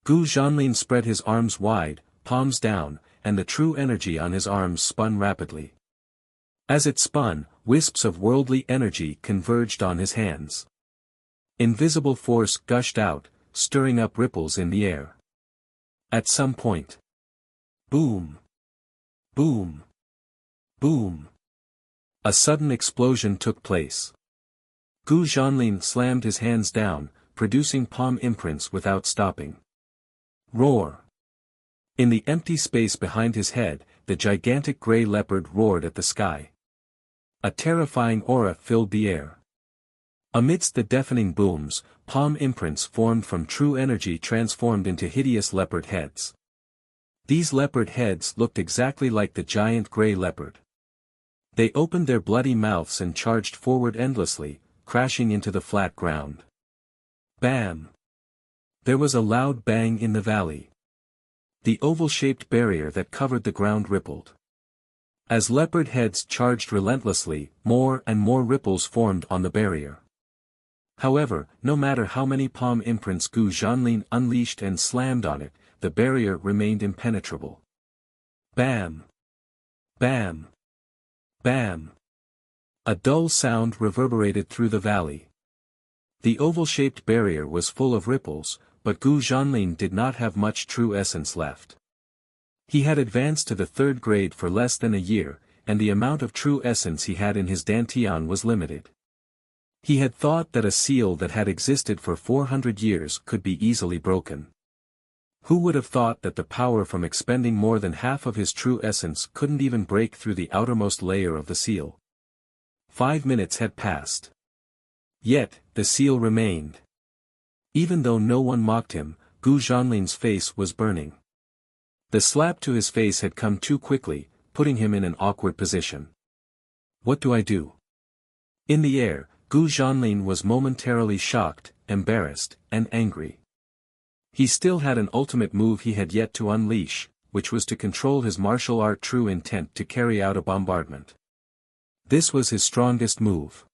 Gu Zhanlin spread his arms wide, palms down, and the true energy on his arms spun rapidly. As it spun, wisps of worldly energy converged on his hands. Invisible force gushed out, stirring up ripples in the air. At some point. Boom. Boom. Boom. A sudden explosion took place. Gu Zhanlin slammed his hands down, producing palm imprints without stopping. Roar. In the empty space behind his head, the gigantic gray leopard roared at the sky. A terrifying aura filled the air. Amidst the deafening booms, palm imprints formed from true energy transformed into hideous leopard heads. These leopard heads looked exactly like the giant gray leopard. They opened their bloody mouths and charged forward endlessly, crashing into the flat ground. Bam! There was a loud bang in the valley. The oval-shaped barrier that covered the ground rippled. As leopard heads charged relentlessly, more and more ripples formed on the barrier. However, no matter how many palm imprints Gu Zhanlin unleashed and slammed on it, the barrier remained impenetrable. Bam! Bam! Bam! A dull sound reverberated through the valley. The oval-shaped barrier was full of ripples, but Gu Zhanlin did not have much true essence left. He had advanced to the 3rd grade for less than a year, and the amount of true essence he had in his dantian was limited. He had thought that a seal that had existed for 400 years could be easily broken. Who would have thought that the power from expending more than half of his true essence couldn't even break through the outermost layer of the seal? 5 minutes had passed. Yet, the seal remained. Even though no one mocked him, Gu Zhanlin's face was burning. The slap to his face had come too quickly, putting him in an awkward position. What do I do? In the air, Gu Zhanlin was momentarily shocked, embarrassed, and angry. He still had an ultimate move he had yet to unleash, which was to control his martial art true intent to carry out a bombardment. This was his strongest move.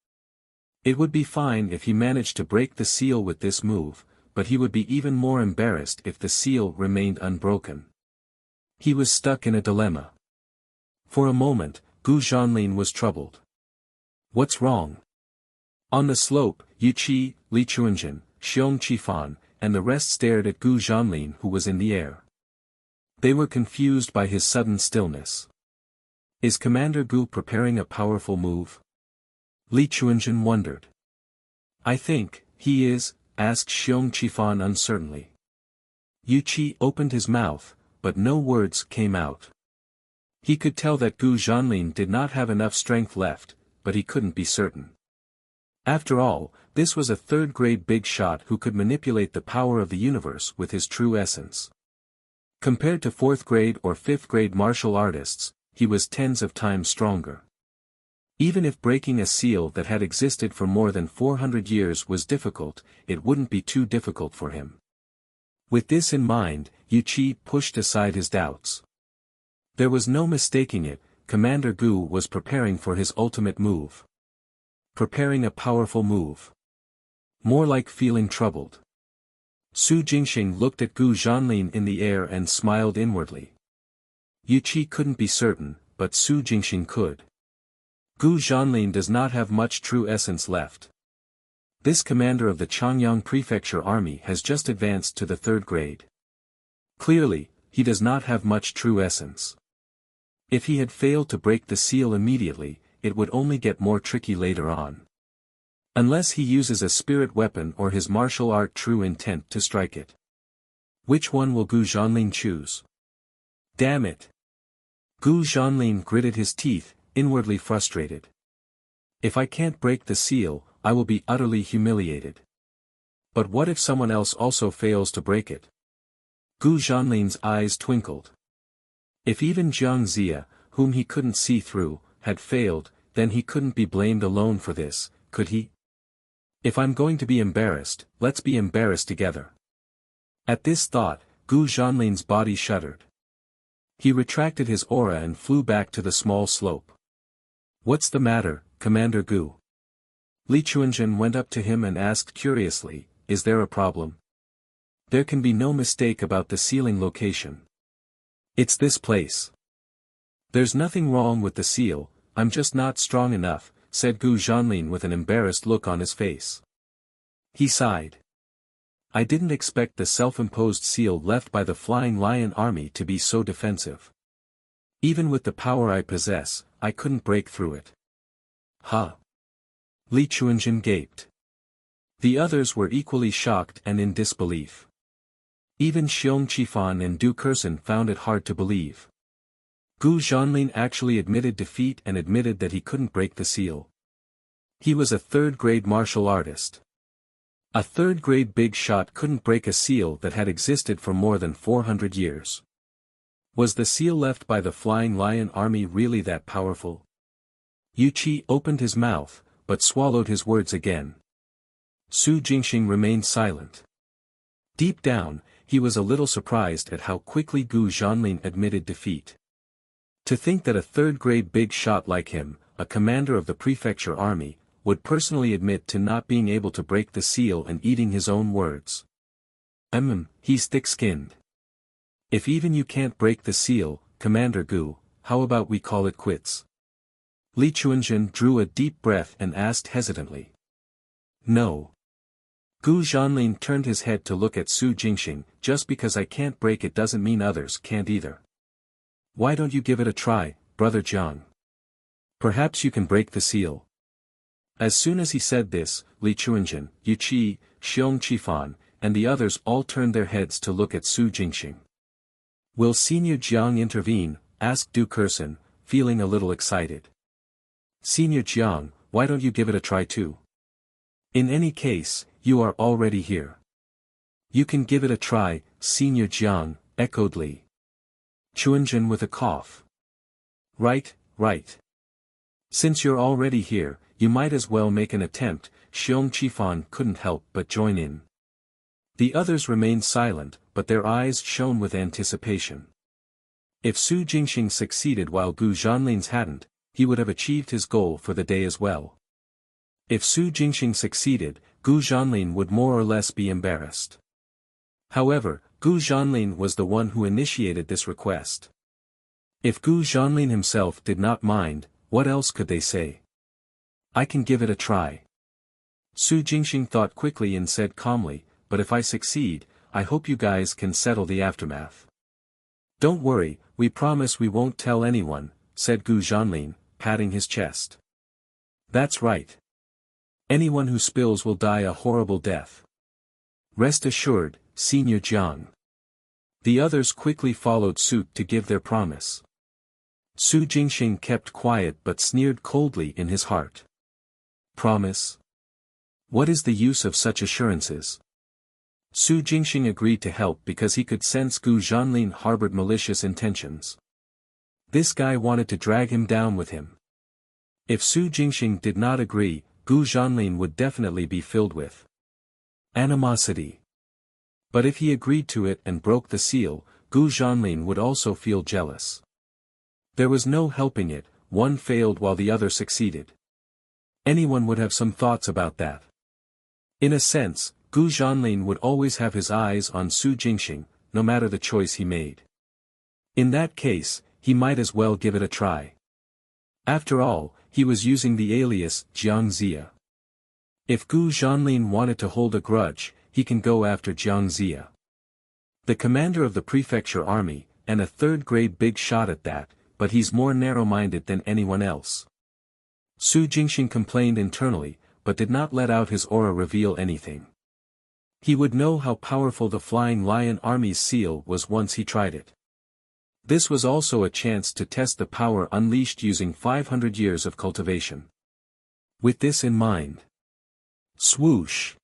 It would be fine if he managed to break the seal with this move, but he would be even more embarrassed if the seal remained unbroken. He was stuck in a dilemma. For a moment, Gu Zhanlin was troubled. What's wrong? On the slope, Yu Qi, Li Chuanjin, Xiong Qifan, and the rest stared at Gu Zhanlin who was in the air. They were confused by his sudden stillness. Is Commander Gu preparing a powerful move? Li Chuanjin wondered. I think he is, asked Xiong Qifan uncertainly. Yu Qi opened his mouth, but no words came out. He could tell that Gu Zhanlin did not have enough strength left, but he couldn't be certain. After all, this was a 3rd grade big shot who could manipulate the power of the universe with his true essence. Compared to 4th grade or 5th grade martial artists, he was tens of times stronger. Even if breaking a seal that had existed for more than 400 years was difficult, it wouldn't be too difficult for him. With this in mind, Yu Qi pushed aside his doubts. There was no mistaking it, Commander Gu was preparing for his ultimate move. Preparing a powerful move. More like feeling troubled. Su Jingxing looked at Gu Zhanlin in the air and smiled inwardly. Yu Qi couldn't be certain, but Su Jingxing could. Gu Zhanlin does not have much true essence left. This commander of the Changyang Prefecture army has just advanced to the 3rd grade. Clearly, he does not have much true essence. If he had failed to break the seal immediately, it would only get more tricky later on. Unless he uses a spirit weapon or his martial art true intent to strike it. Which one will Gu Zhanlin choose? Damn it! Gu Zhanlin gritted his teeth, inwardly frustrated. If I can't break the seal, I will be utterly humiliated. But what if someone else also fails to break it? Gu Zhanlin's eyes twinkled. If even Jiang Zia, whom he couldn't see through, had failed, then he couldn't be blamed alone for this, could he? If I'm going to be embarrassed, let's be embarrassed together. At this thought, Gu Zhanlin's body shuddered. He retracted his aura and flew back to the small slope. What's the matter, Commander Gu? Li Chuanjin went up to him and asked curiously, is there a problem? There can be no mistake about the sealing location. It's this place. There's nothing wrong with the seal, I'm just not strong enough, said Gu Zhanlin with an embarrassed look on his face. He sighed. I didn't expect the self-imposed seal left by the Flying Lion army to be so defensive. Even with the power I possess, I couldn't break through it. Huh? Li Chuanjin gaped. The others were equally shocked and in disbelief. Even Xiong Qifan and Du Kersen found it hard to believe. Gu Zhanlin actually admitted defeat and admitted that he couldn't break the seal. He was a 3rd grade martial artist. A 3rd grade big shot couldn't break a seal that had existed for more than 400 years. Was the seal left by the Flying Lion army really that powerful? Yu Qi opened his mouth, but swallowed his words again. Su Jingxing remained silent. Deep down, he was a little surprised at how quickly Gu Zhanlin admitted defeat. To think that a 3rd grade big shot like him, a commander of the prefecture army, would personally admit to not being able to break the seal and eating his own words. He's thick-skinned. If even you can't break the seal, Commander Gu, how about we call it quits? Li Chuanjin drew a deep breath and asked hesitantly. No. Gu Zhanlin turned his head to look at Su Jingxing. Just because I can't break it doesn't mean others can't either. Why don't you give it a try, brother Jiang? Perhaps you can break the seal. As soon as he said this, Li Chuanjin, Yu Qi, Xiong Qifan, and the others all turned their heads to look at Su Jingxing. Will Senior Jiang intervene? Asked Du Kersen, feeling a little excited. Senior Jiang, why don't you give it a try too? In any case, you are already here. You can give it a try, Senior Jiang, echoed Li Chuanjin with a cough. Right. Since you're already here, you might as well make an attempt. Xiong Qifan couldn't help but join in. The others remained silent, but their eyes shone with anticipation. If Su Jingxing succeeded while Gu Zhanlin's hadn't, he would have achieved his goal for the day as well. If Su Jingxing succeeded, Gu Zhanlin would more or less be embarrassed. However, Gu Zhanlin was the one who initiated this request. If Gu Zhanlin himself did not mind, what else could they say? I can give it a try. Su Jingxing thought quickly and said calmly, but if I succeed, I hope you guys can settle the aftermath. Don't worry, we promise we won't tell anyone, said Gu Zhanlin, patting his chest. That's right. Anyone who spills will die a horrible death. Rest assured, Senior Jiang. The others quickly followed suit to give their promise. Su Jingxing kept quiet but sneered coldly in his heart. Promise? What is the use of such assurances? Su Jingxing agreed to help because he could sense Gu Zhanlin harbored malicious intentions. This guy wanted to drag him down with him. If Su Jingxing did not agree, Gu Zhanlin would definitely be filled with animosity. But if he agreed to it and broke the seal, Gu Zhanlin would also feel jealous. There was no helping it, one failed while the other succeeded. Anyone would have some thoughts about that. In a sense, Gu Zhanlin would always have his eyes on Su Jingxing, no matter the choice he made. In that case, he might as well give it a try. After all, he was using the alias Jiang Zia. If Gu Zhanlin wanted to hold a grudge, he can go after Jiang Zia. The commander of the prefecture army, and a third-grade big shot at that, but he's more narrow-minded than anyone else. Su Jingxing complained internally, but did not let out his aura reveal anything. He would know how powerful the Flying Lion Army's seal was once he tried it. This was also a chance to test the power unleashed using 500 years of cultivation. With this in mind. Swoosh!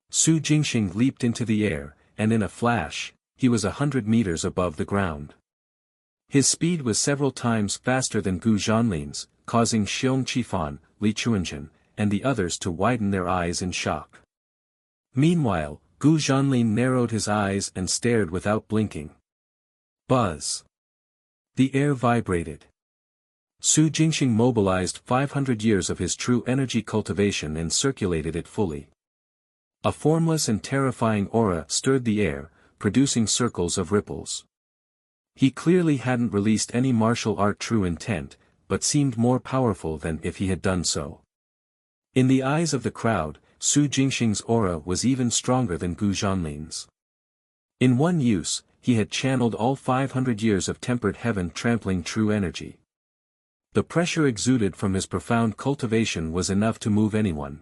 Su Jingxing leaped into the air, and in a flash, he was 100 meters above the ground. His speed was several times faster than Gu Zhanlin's, causing Xiong Qifan, Li Chuanjin, and the others to widen their eyes in shock. Meanwhile, Gu Zhanlin narrowed his eyes and stared without blinking. Buzz! The air vibrated. Su Jingxing mobilized 500 years of his true energy cultivation and circulated it fully. A formless and terrifying aura stirred the air, producing circles of ripples. He clearly hadn't released any martial art true intent, but seemed more powerful than if he had done so. In the eyes of the crowd, Su Jingxing's aura was even stronger than Gu Zhanlin's. In one use, he had channeled all 500 years of tempered heaven trampling true energy. The pressure exuded from his profound cultivation was enough to move anyone.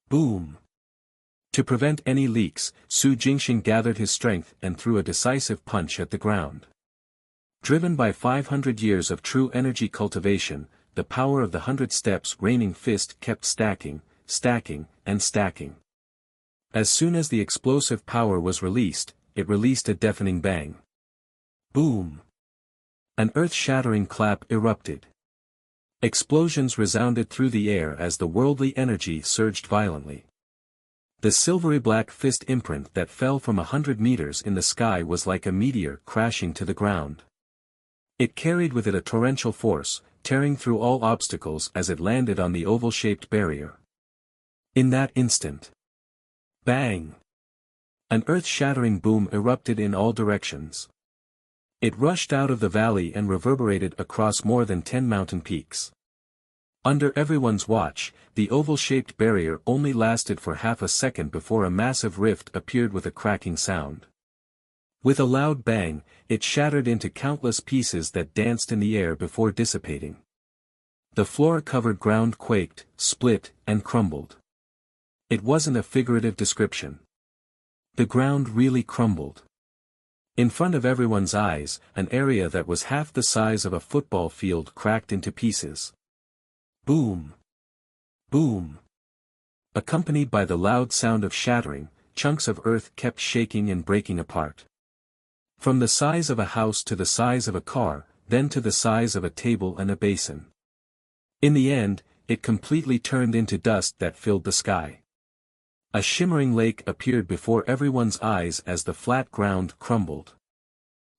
Boom! To prevent any leaks, Su Jingxing gathered his strength and threw a decisive punch at the ground. Driven by 500 years of true energy cultivation, the power of the 100 steps raining fist kept stacking, and stacking. As soon as the explosive power was released, it released a deafening bang. Boom! An earth-shattering clap erupted. Explosions resounded through the air as the worldly energy surged violently. The silvery black fist imprint that fell from 100 meters in the sky was like a meteor crashing to the ground. It carried with it a torrential force, tearing through all obstacles as it landed on the oval-shaped barrier. In that instant. Bang! An earth-shattering boom erupted in all directions. It rushed out of the valley and reverberated across more than 10 mountain peaks. Under everyone's watch, the oval-shaped barrier only lasted for half a second before a massive rift appeared with a cracking sound. With a loud bang, it shattered into countless pieces that danced in the air before dissipating. The floor-covered ground quaked, split, and crumbled. It wasn't a figurative description. The ground really crumbled. In front of everyone's eyes, an area that was half the size of a football field cracked into pieces. Boom! Boom! Accompanied by the loud sound of shattering, chunks of earth kept shaking and breaking apart. From the size of a house to the size of a car, then to the size of a table and a basin. In the end, it completely turned into dust that filled the sky. A shimmering lake appeared before everyone's eyes as the flat ground crumbled.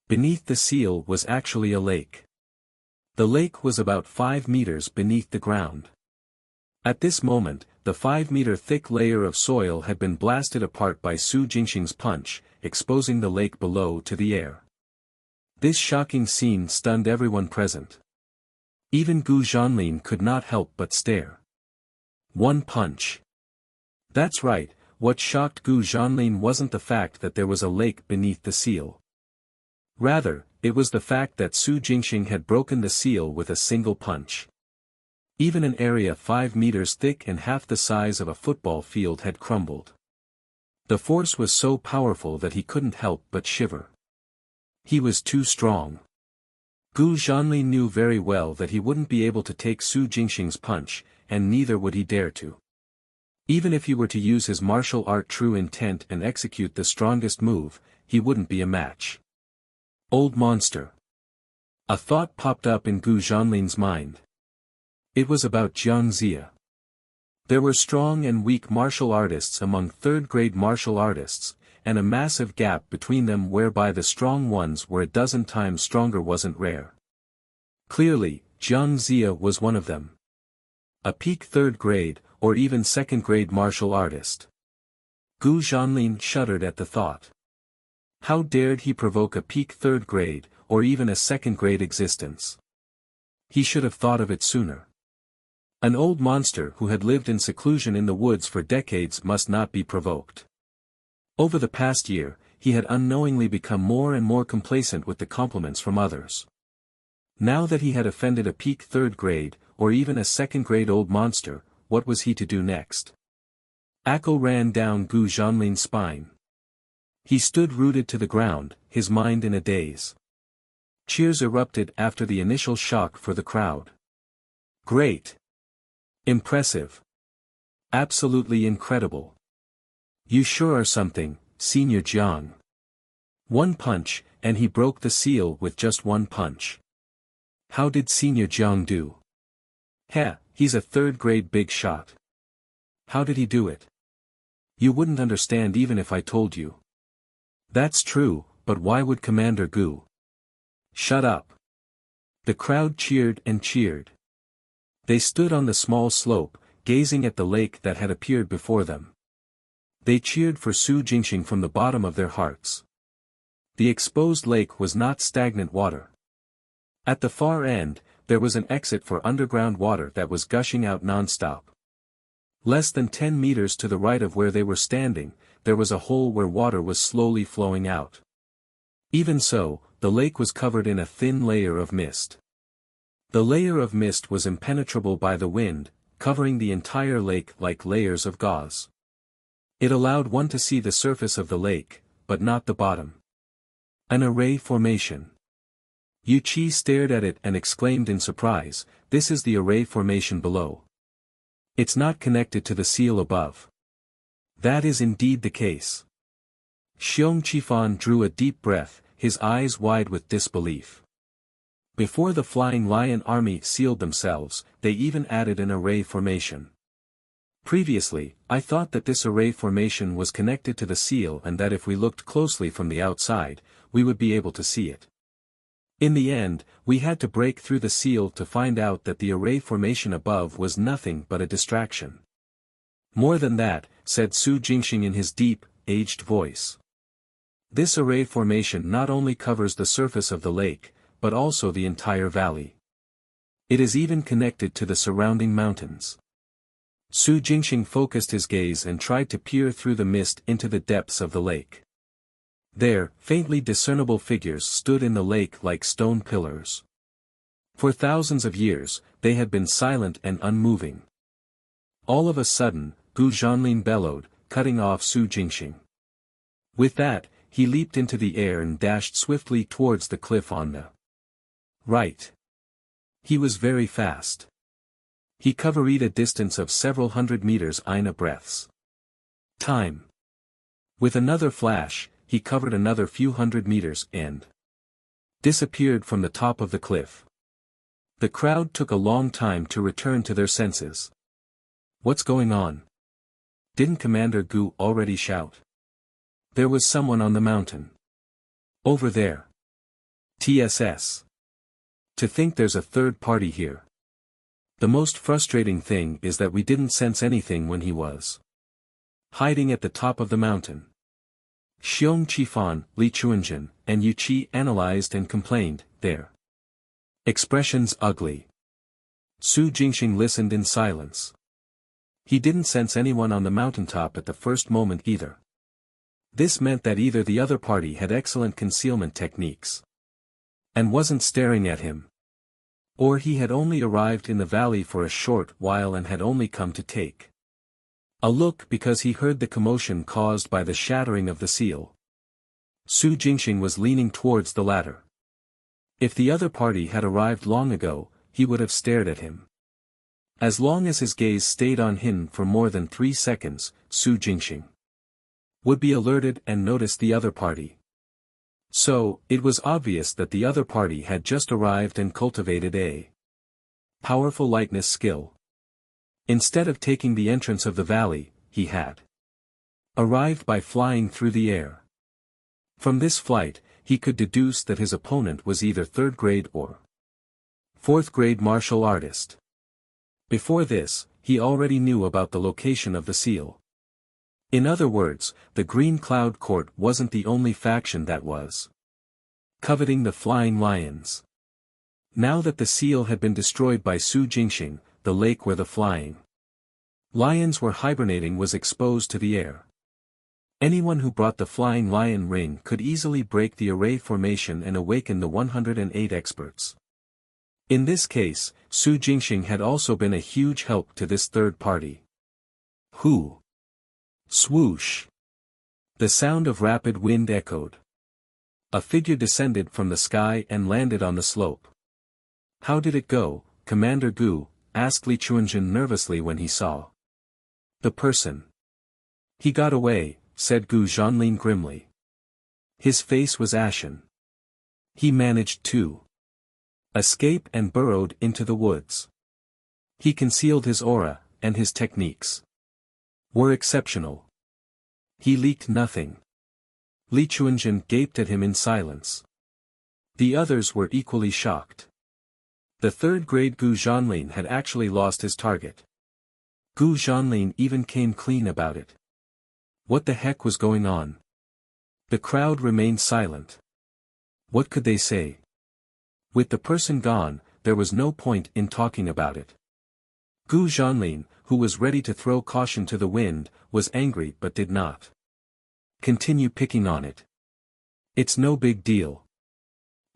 Beneath the seal was actually a lake. The lake was about 5 meters beneath the ground. At this moment, the 5-meter-thick layer of soil had been blasted apart by Su Jingxing's punch, exposing the lake below to the air. This shocking scene stunned everyone present. Even Gu Zhanlin could not help but stare. One punch. That's right, what shocked Gu Zhanlin wasn't the fact that there was a lake beneath the seal. Rather, it was the fact that Su Jingxing had broken the seal with a single punch. Even an area 5 meters thick and half the size of a football field had crumbled. The force was so powerful that he couldn't help but shiver. He was too strong. Gu Zhanlin knew very well that he wouldn't be able to take Su Jingxing's punch, and neither would he dare to. Even if he were to use his martial art true intent and execute the strongest move, he wouldn't be a match. Old monster. A thought popped up in Gu Zhanlin's mind. It was about Jiang Zia. There were strong and weak martial artists among third-grade martial artists, and a massive gap between them whereby the strong ones were a dozen times stronger wasn't rare. Clearly, Jiang Zia was one of them. A peak third-grade, or even second-grade martial artist. Gu Zhanlin shuddered at the thought. How dared he provoke a peak third-grade, or even a second-grade existence? He should have thought of it sooner. An old monster who had lived in seclusion in the woods for decades must not be provoked. Over the past year, he had unknowingly become more and more complacent with the compliments from others. Now that he had offended a peak third-grade, or even a second-grade old monster, what was he to do next? Echo ran down Gu Zhanlin's spine. He stood rooted to the ground, his mind in a daze. Cheers erupted after the initial shock for the crowd. Great! Impressive! Absolutely incredible! You sure are something, Senior Jiang. One punch, and he broke the seal with just one punch. How did Senior Jiang do? Heh, he's a third-grade big shot. How did he do it? You wouldn't understand even if I told you. That's true, but why would Commander Gu? Shut up. The crowd cheered and cheered. They stood on the small slope, gazing at the lake that had appeared before them. They cheered for Su Jingxing from the bottom of their hearts. The exposed lake was not stagnant water. At the far end, there was an exit for underground water that was gushing out non-stop. Less than 10 meters to the right of where they were standing, there was a hole where water was slowly flowing out. Even so, the lake was covered in a thin layer of mist. The layer of mist was impenetrable by the wind, covering the entire lake like layers of gauze. It allowed one to see the surface of the lake, but not the bottom. An array formation. Yu Qi stared at it and exclaimed in surprise, "This is the array formation below. It's not connected to the seal above." That is indeed the case. Xiong Qifan drew a deep breath, his eyes wide with disbelief. Before the Flying Lion Army sealed themselves, they even added an array formation. Previously, I thought that this array formation was connected to the seal and that if we looked closely from the outside, we would be able to see it. In the end, we had to break through the seal to find out that the array formation above was nothing but a distraction. More than that, said Su Jingxing in his deep, aged voice. This array formation not only covers the surface of the lake, but also the entire valley. It is even connected to the surrounding mountains. Su Jingxing focused his gaze and tried to peer through the mist into the depths of the lake. There, faintly discernible figures stood in the lake like stone pillars. For thousands of years, they had been silent and unmoving. All of a sudden, Gu Zhanlin bellowed, cutting off Su Jingxing. With that, he leaped into the air and dashed swiftly towards the cliff on the right. He was very fast. He covered a distance of several hundred meters in a breath's time. With another flash, he covered another few hundred meters and disappeared from the top of the cliff. The crowd took a long time to return to their senses. What's going on? Didn't Commander Gu already shout? There was someone on the mountain. Over there. TSS. To think there's a third party here. The most frustrating thing is that we didn't sense anything when he was hiding at the top of the mountain. Xiong Qifan, Li Chuanjin, and Yu Qi analyzed and complained, their expressions ugly. Su Jingxing listened in silence. He didn't sense anyone on the mountaintop at the first moment either. This meant that either the other party had excellent concealment techniques and wasn't staring at him, or he had only arrived in the valley for a short while and had only come to take a look because he heard the commotion caused by the shattering of the seal. Su Jingxing was leaning towards the latter. If the other party had arrived long ago, he would have stared at him. As long as his gaze stayed on him for more than 3 seconds, Su Jingxing would be alerted and notice the other party. So, it was obvious that the other party had just arrived and cultivated a powerful lightness skill. Instead of taking the entrance of the valley, he had arrived by flying through the air. From this flight, he could deduce that his opponent was either third-grade or fourth-grade martial artist. Before this, he already knew about the location of the seal. In other words, the Green Cloud Court wasn't the only faction that was coveting the flying lions. Now that the seal had been destroyed by Su Jingxing, the lake where the flying lions were hibernating was exposed to the air. Anyone who brought the flying lion ring could easily break the array formation and awaken the 108 experts. In this case, Su Jingxing had also been a huge help to this third party. Who? Swoosh! The sound of rapid wind echoed. A figure descended from the sky and landed on the slope. How did it go, Commander Gu? Asked Li Chuanjin nervously when he saw the person. He got away, said Gu Zhanlin grimly. His face was ashen. He managed to escape and burrowed into the woods. He concealed his aura, and his techniques were exceptional. He leaked nothing. Li Chuanjin gaped at him in silence. The others were equally shocked. The third-grade Gu Zhanlin had actually lost his target. Gu Zhanlin even came clean about it. What the heck was going on? The crowd remained silent. What could they say? With the person gone, there was no point in talking about it. Gu Zhanlin, who was ready to throw caution to the wind, was angry but did not continue picking on it. It's no big deal.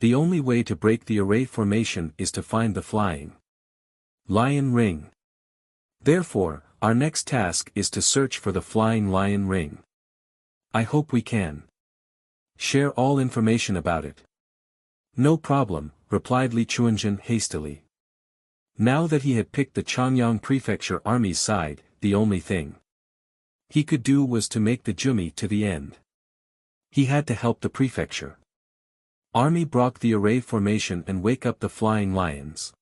The only way to break the array formation is to find the flying lion ring. Therefore, our next task is to search for the flying lion ring. I hope we can share all information about it. No problem, replied Li Chuanjin hastily. Now that he had picked the Changyang Prefecture Army's side, the only thing he could do was to make the Jumi to the end. He had to help the prefecture Army break the array formation and wake up the flying lions.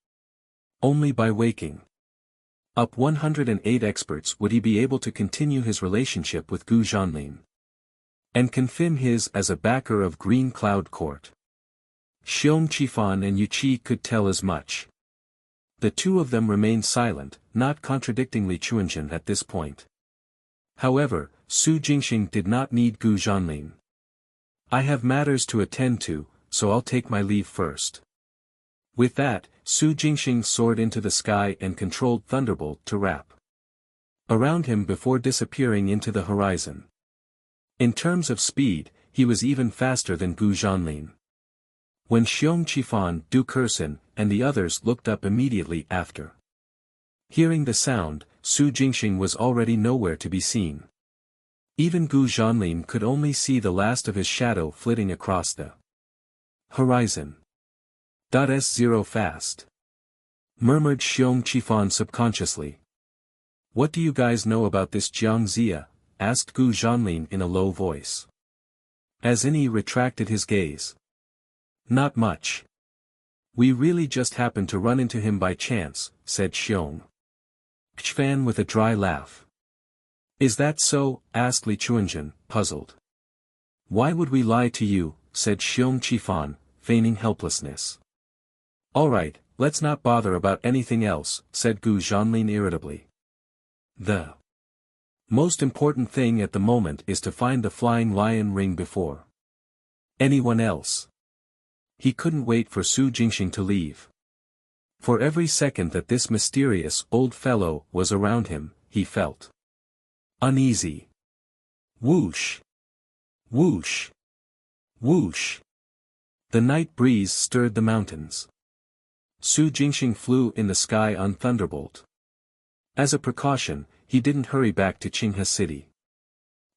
Only by waking up 108 experts would he be able to continue his relationship with Gu Zhanlin and confirm his as a backer of Green Cloud Court. Xiong Qifan and Yu Qi could tell as much. The two of them remained silent, not contradicting Li Chuanjin at this point. However, Su Jingxing did not need Gu Zhanlin. I have matters to attend to, so I'll take my leave first. With that, Su Jingxing soared into the sky and controlled Thunderbolt to wrap around him before disappearing into the horizon. In terms of speed, he was even faster than Gu Zhanlin. When Xiong Qifan, Du Kersen, and the others looked up immediately after hearing the sound, Su Jingxing was already nowhere to be seen. Even Gu Zhanlin could only see the last of his shadow flitting across the horizon. S0 fast, murmured Xiong Qifan subconsciously. What do you guys know about this Jiang Zia? Asked Gu Zhanlin in a low voice. As Ini retracted his gaze. Not much. We really just happened to run into him by chance, said Xiong Qifan with a dry laugh. Is that so? Asked Li Chuanjun, puzzled. Why would we lie to you? Said Xiong Qifan, feigning helplessness. Alright, let's not bother about anything else, said Gu Zhanlin irritably. The most important thing at the moment is to find the flying lion ring before anyone else. He couldn't wait for Su Jingxing to leave. For every second that this mysterious old fellow was around him, he felt uneasy. Whoosh! Whoosh! Whoosh! The night breeze stirred the mountains. Su Jingxing flew in the sky on Thunderbolt. As a precaution, he didn't hurry back to Qinghe City.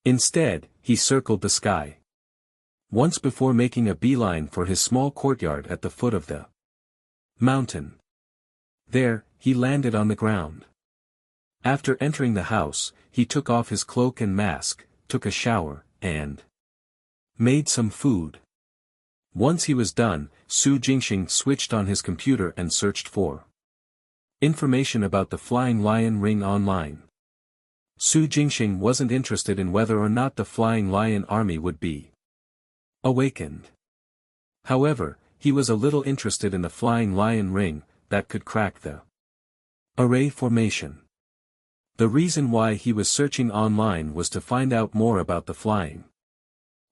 Instead, he circled the sky once before making a beeline for his small courtyard at the foot of the mountain. There, he landed on the ground. After entering the house, he took off his cloak and mask, took a shower, and made some food. Once he was done, Su Jingxing switched on his computer and searched for information about the Flying Lion Ring online. Su Jingxing wasn't interested in whether or not the Flying Lion army would be awakened. However, he was a little interested in the Flying Lion Ring that could crack the array formation. The reason why he was searching online was to find out more about the Flying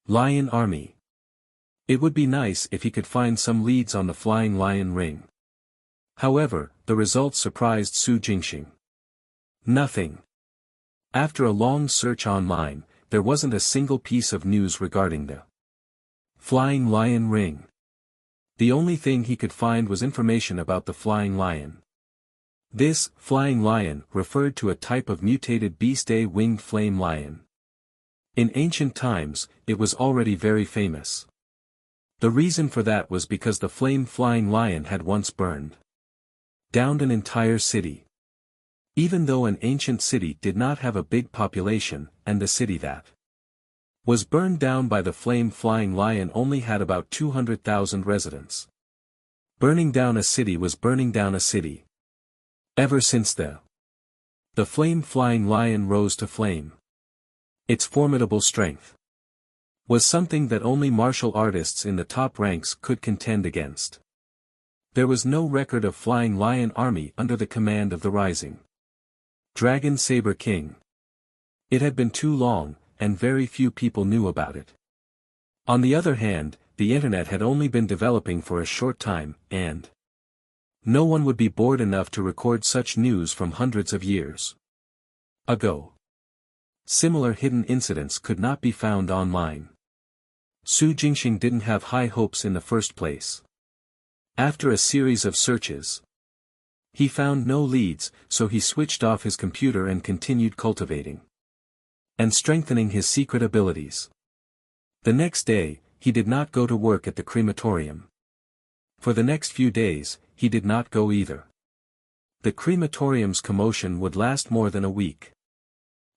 Lion Army. It would be nice if he could find some leads on the Flying Lion Ring. However, the results surprised Su Jingxing. Nothing. After a long search online, there wasn't a single piece of news regarding the Flying Lion Ring. The only thing he could find was information about the Flying Lion. This Flying Lion referred to a type of mutated beast-a winged flame lion. In ancient times, it was already very famous. The reason for that was because the flame-flying lion had once burned down an entire city. Even though an ancient city did not have a big population, and the city that was burned down by the flame-flying lion only had about 200,000 residents. Burning down a city was burning down a city. Ever since the flame-flying lion rose to flame. Its formidable strength was something that only martial artists in the top ranks could contend against. There was no record of Flying Lion army under the command of the rising Dragon Saber King. It had been too long, and very few people knew about it. On the other hand, the internet had only been developing for a short time, and no one would be bored enough to record such news from hundreds of years ago. Similar hidden incidents could not be found online. Su Jingxing didn't have high hopes in the first place. After a series of searches, he found no leads, so he switched off his computer and continued cultivating and strengthening his secret abilities. The next day, he did not go to work at the crematorium. For the next few days, he did not go either. The crematorium's commotion would last more than a week.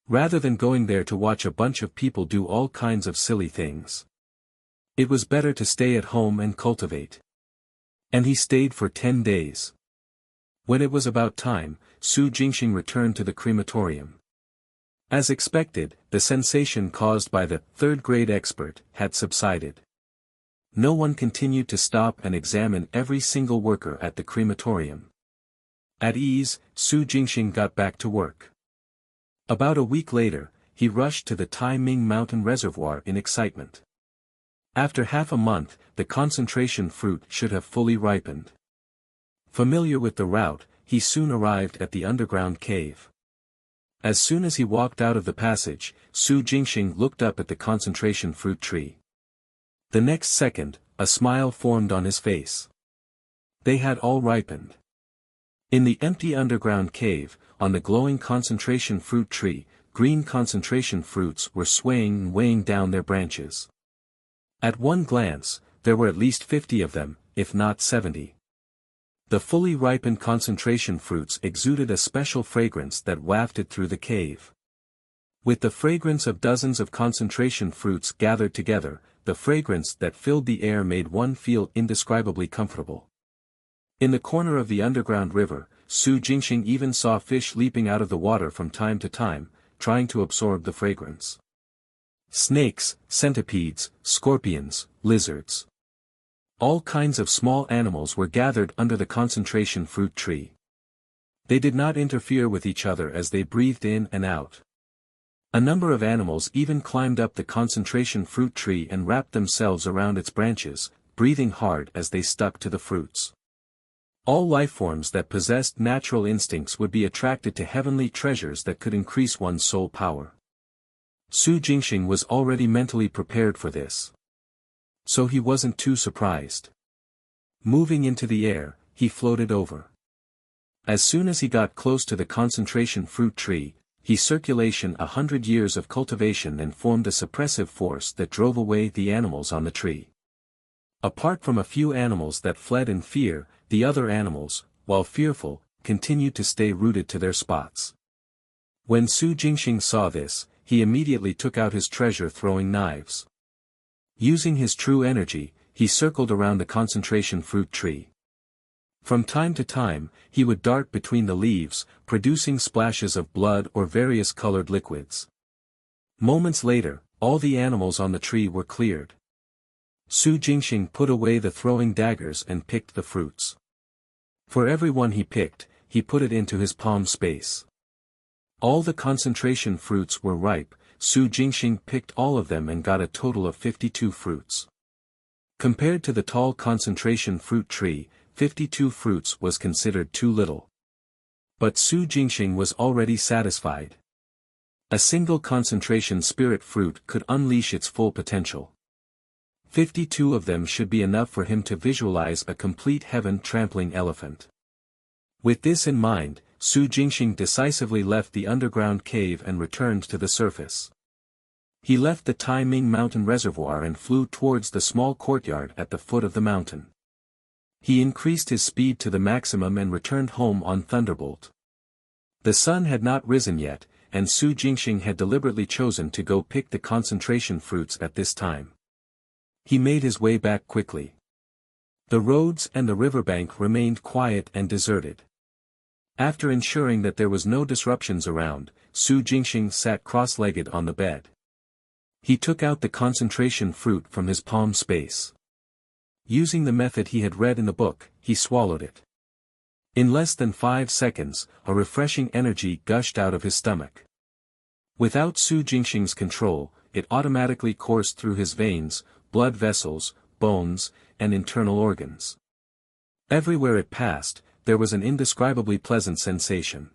Rather than going there to watch a bunch of people do all kinds of silly things, it was better to stay at home and cultivate. And he stayed for 10 days. When it was about time, Su Jingxing returned to the crematorium. As expected, the sensation caused by the third-grade expert had subsided. No one continued to stop and examine every single worker at the crematorium. At ease, Su Jingxing got back to work. About a week later, he rushed to the Tai Ming Mountain Reservoir in excitement. After half a month, the concentration fruit should have fully ripened. Familiar with the route, he soon arrived at the underground cave. As soon as he walked out of the passage, Su Jingxing looked up at the concentration fruit tree. The next second, a smile formed on his face. They had all ripened. In the empty underground cave, on the glowing concentration fruit tree, green concentration fruits were swaying and weighing down their branches. At one glance, there were at least 50 of them, if not 70. The fully ripened concentration fruits exuded a special fragrance that wafted through the cave. With the fragrance of dozens of concentration fruits gathered together, the fragrance that filled the air made one feel indescribably comfortable. In the corner of the underground river, Su Jingxing even saw fish leaping out of the water from time to time, trying to absorb the fragrance. Snakes, centipedes, scorpions, lizards. All kinds of small animals were gathered under the concentration fruit tree. They did not interfere with each other as they breathed in and out. A number of animals even climbed up the concentration fruit tree and wrapped themselves around its branches, breathing hard as they stuck to the fruits. All lifeforms that possessed natural instincts would be attracted to heavenly treasures that could increase one's soul power. Su Jingxing was already mentally prepared for this. So he wasn't too surprised. Moving into the air, he floated over. As soon as he got close to the concentration fruit tree, he circulation 100 years of cultivation and formed a suppressive force that drove away the animals on the tree. Apart from a few animals that fled in fear, the other animals, while fearful, continued to stay rooted to their spots. When Su Jingxing saw this, he immediately took out his treasure-throwing knives. Using his true energy, he circled around the concentration fruit tree. From time to time, he would dart between the leaves, producing splashes of blood or various colored liquids. Moments later, all the animals on the tree were cleared. Su Jingxing put away the throwing daggers and picked the fruits. For every one he picked, he put it into his palm space. All the concentration fruits were ripe. Su Jingxing picked all of them and got a total of 52 fruits. Compared to the tall concentration fruit tree, 52 fruits was considered too little. But Su Jingxing was already satisfied. A single concentration spirit fruit could unleash its full potential. 52 of them should be enough for him to visualize a complete heaven-trampling elephant. With this in mind, Su Jingxing decisively left the underground cave and returned to the surface. He left the Tai Ming mountain reservoir and flew towards the small courtyard at the foot of the mountain. He increased his speed to the maximum and returned home on Thunderbolt. The sun had not risen yet, and Su Jingxing had deliberately chosen to go pick the concentration fruits at this time. He made his way back quickly. The roads and the riverbank remained quiet and deserted. After ensuring that there was no disruptions around, Su Jingxing sat cross-legged on the bed. He took out the concentration fruit from his palm space. Using the method he had read in the book, he swallowed it. In less than 5 seconds, a refreshing energy gushed out of his stomach. Without Su Jingxing's control, it automatically coursed through his veins, blood vessels, bones, and internal organs. Everywhere it passed, there was an indescribably pleasant sensation.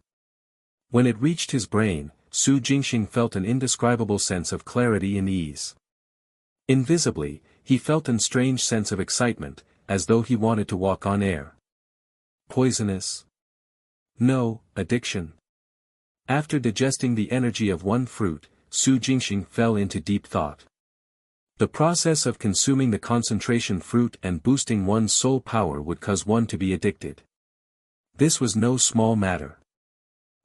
When it reached his brain, Su Jingxing felt an indescribable sense of clarity and ease. Invisibly, he felt a strange sense of excitement, as though he wanted to walk on air. Poisonous? No, addiction. After digesting the energy of one fruit, Su Jingxing fell into deep thought. The process of consuming the concentration fruit and boosting one's soul power would cause one to be addicted. This was no small matter.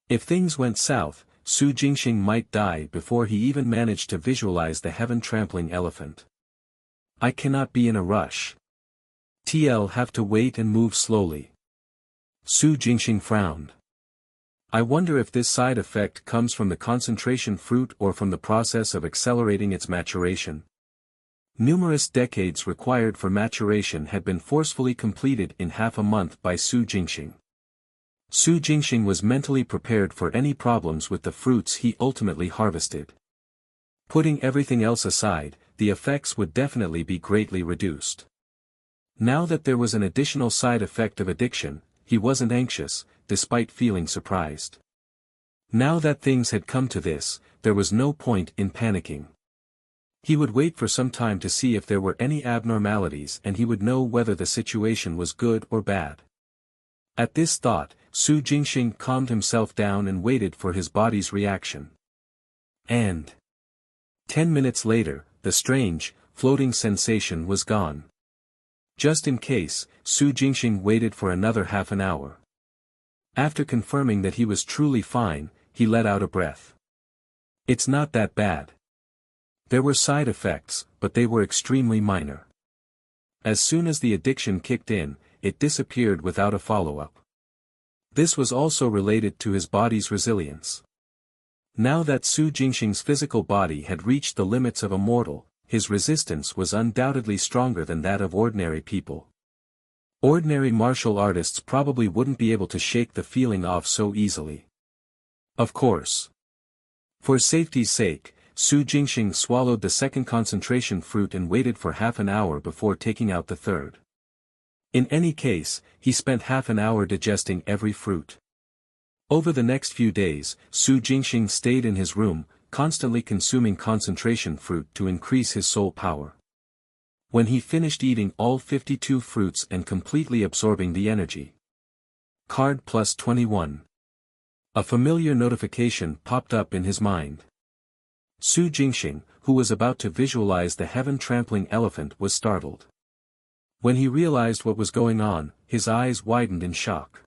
If things went south, Su Jingxing might die before he even managed to visualize the heaven-trampling elephant. I cannot be in a rush. T'll have to wait and move slowly. Su Jingxing frowned. I wonder if this side effect comes from the concentration fruit or from the process of accelerating its maturation. Numerous decades required for maturation had been forcefully completed in half a month by Su Jingxing. Su Jingxing was mentally prepared for any problems with the fruits he ultimately harvested. Putting everything else aside, the effects would definitely be greatly reduced. Now that there was an additional side effect of addiction, he wasn't anxious, despite feeling surprised. Now that things had come to this, there was no point in panicking. He would wait for some time to see if there were any abnormalities and he would know whether the situation was good or bad. At this thought, Jingxing calmed himself down and waited for his body's reaction. And 10 minutes later, the strange, floating sensation was gone. Just in case, Jingxing waited for another half an hour. After confirming that he was truly fine, he let out a breath. It's not that bad. There were side effects, but they were extremely minor. As soon as the addiction kicked in, it disappeared without a follow-up. This was also related to his body's resilience. Now that Jingxing's physical body had reached the limits of a mortal, his resistance was undoubtedly stronger than that of ordinary people. Ordinary martial artists probably wouldn't be able to shake the feeling off so easily. Of course. For safety's sake, Jingxing swallowed the second concentration fruit and waited for half an hour before taking out the third. In any case, he spent half an hour digesting every fruit. Over the next few days, Jingxing stayed in his room, constantly consuming concentration fruit to increase his soul power. When he finished eating all 52 fruits and completely absorbing the energy. Card plus 21. A familiar notification popped up in his mind. Jingxing, who was about to visualize the heaven-trampling elephant, was startled. When he realized what was going on, his eyes widened in shock.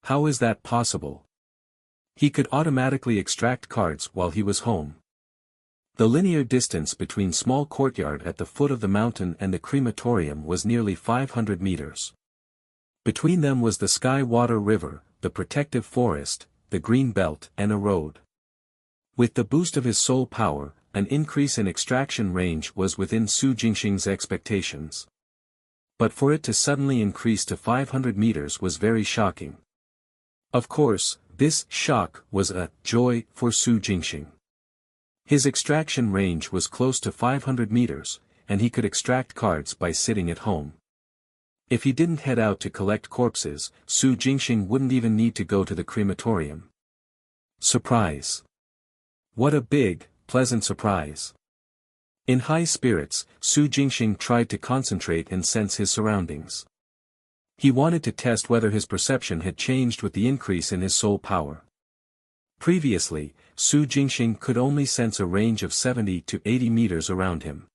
How is that possible? He could automatically extract cards while he was home. The linear distance between small courtyard at the foot of the mountain and the crematorium was nearly 500 meters. Between them was the Sky-Water River, the protective forest, the green belt, and a road. With the boost of his soul power, an increase in extraction range was within Jingxing's expectations. But for it to suddenly increase to 500 meters was very shocking. Of course, this shock was a joy for Jingxing. His extraction range was close to 500 meters, and he could extract cards by sitting at home. If he didn't head out to collect corpses, Jingxing wouldn't even need to go to the crematorium. Surprise! What a big, pleasant surprise! In high spirits, Jingxing tried to concentrate and sense his surroundings. He wanted to test whether his perception had changed with the increase in his soul power. Previously, Jingxing could only sense a range of 70 to 80 meters around him.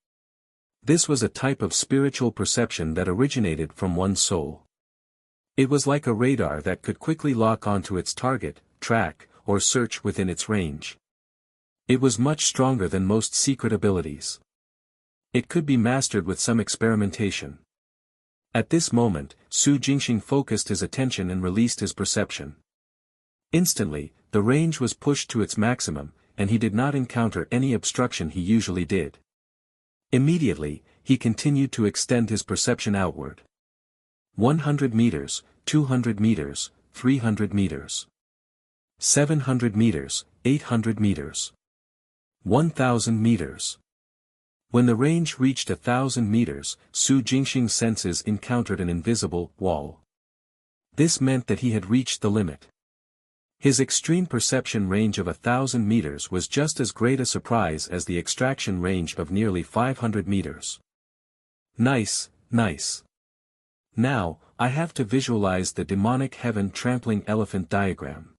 This was a type of spiritual perception that originated from one's soul. It was like a radar that could quickly lock onto its target, track, or search within its range. It was much stronger than most secret abilities. It could be mastered with some experimentation. At this moment, Jingxing focused his attention and released his perception. Instantly, the range was pushed to its maximum, and he did not encounter any obstruction he usually did. Immediately, he continued to extend his perception outward. 100 meters, 200 meters, 300 meters. 700 meters, 800 meters. 1,000 meters. When the range reached 1,000 meters, Jingxing's senses encountered an invisible wall. This meant that he had reached the limit. His extreme perception range of 1,000 meters was just as great a surprise as the extraction range of nearly 500 meters. Nice, nice. Now, I have to visualize the demonic heaven trampling elephant diagram.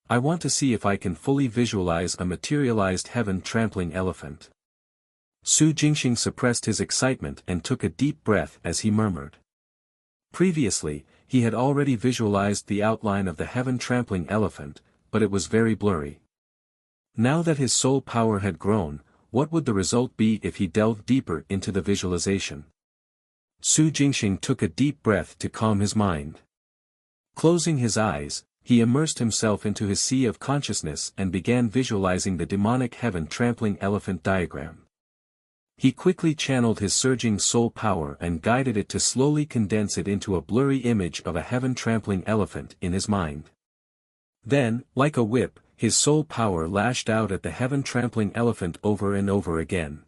I want to see if I can fully visualize a materialized heaven trampling elephant. Jingxing suppressed his excitement and took a deep breath as he murmured. Previously, he had already visualized the outline of the heaven trampling elephant, but it was very blurry. Now that his soul power had grown, what would the result be if he delved deeper into the visualization? Jingxing took a deep breath to calm his mind. Closing his eyes, he immersed himself into his sea of consciousness and began visualizing the demonic heaven trampling elephant diagram. He quickly channeled his surging soul power and guided it to slowly condense it into a blurry image of a heaven-trampling elephant in his mind. Then, like a whip, his soul power lashed out at the heaven-trampling elephant over and over again.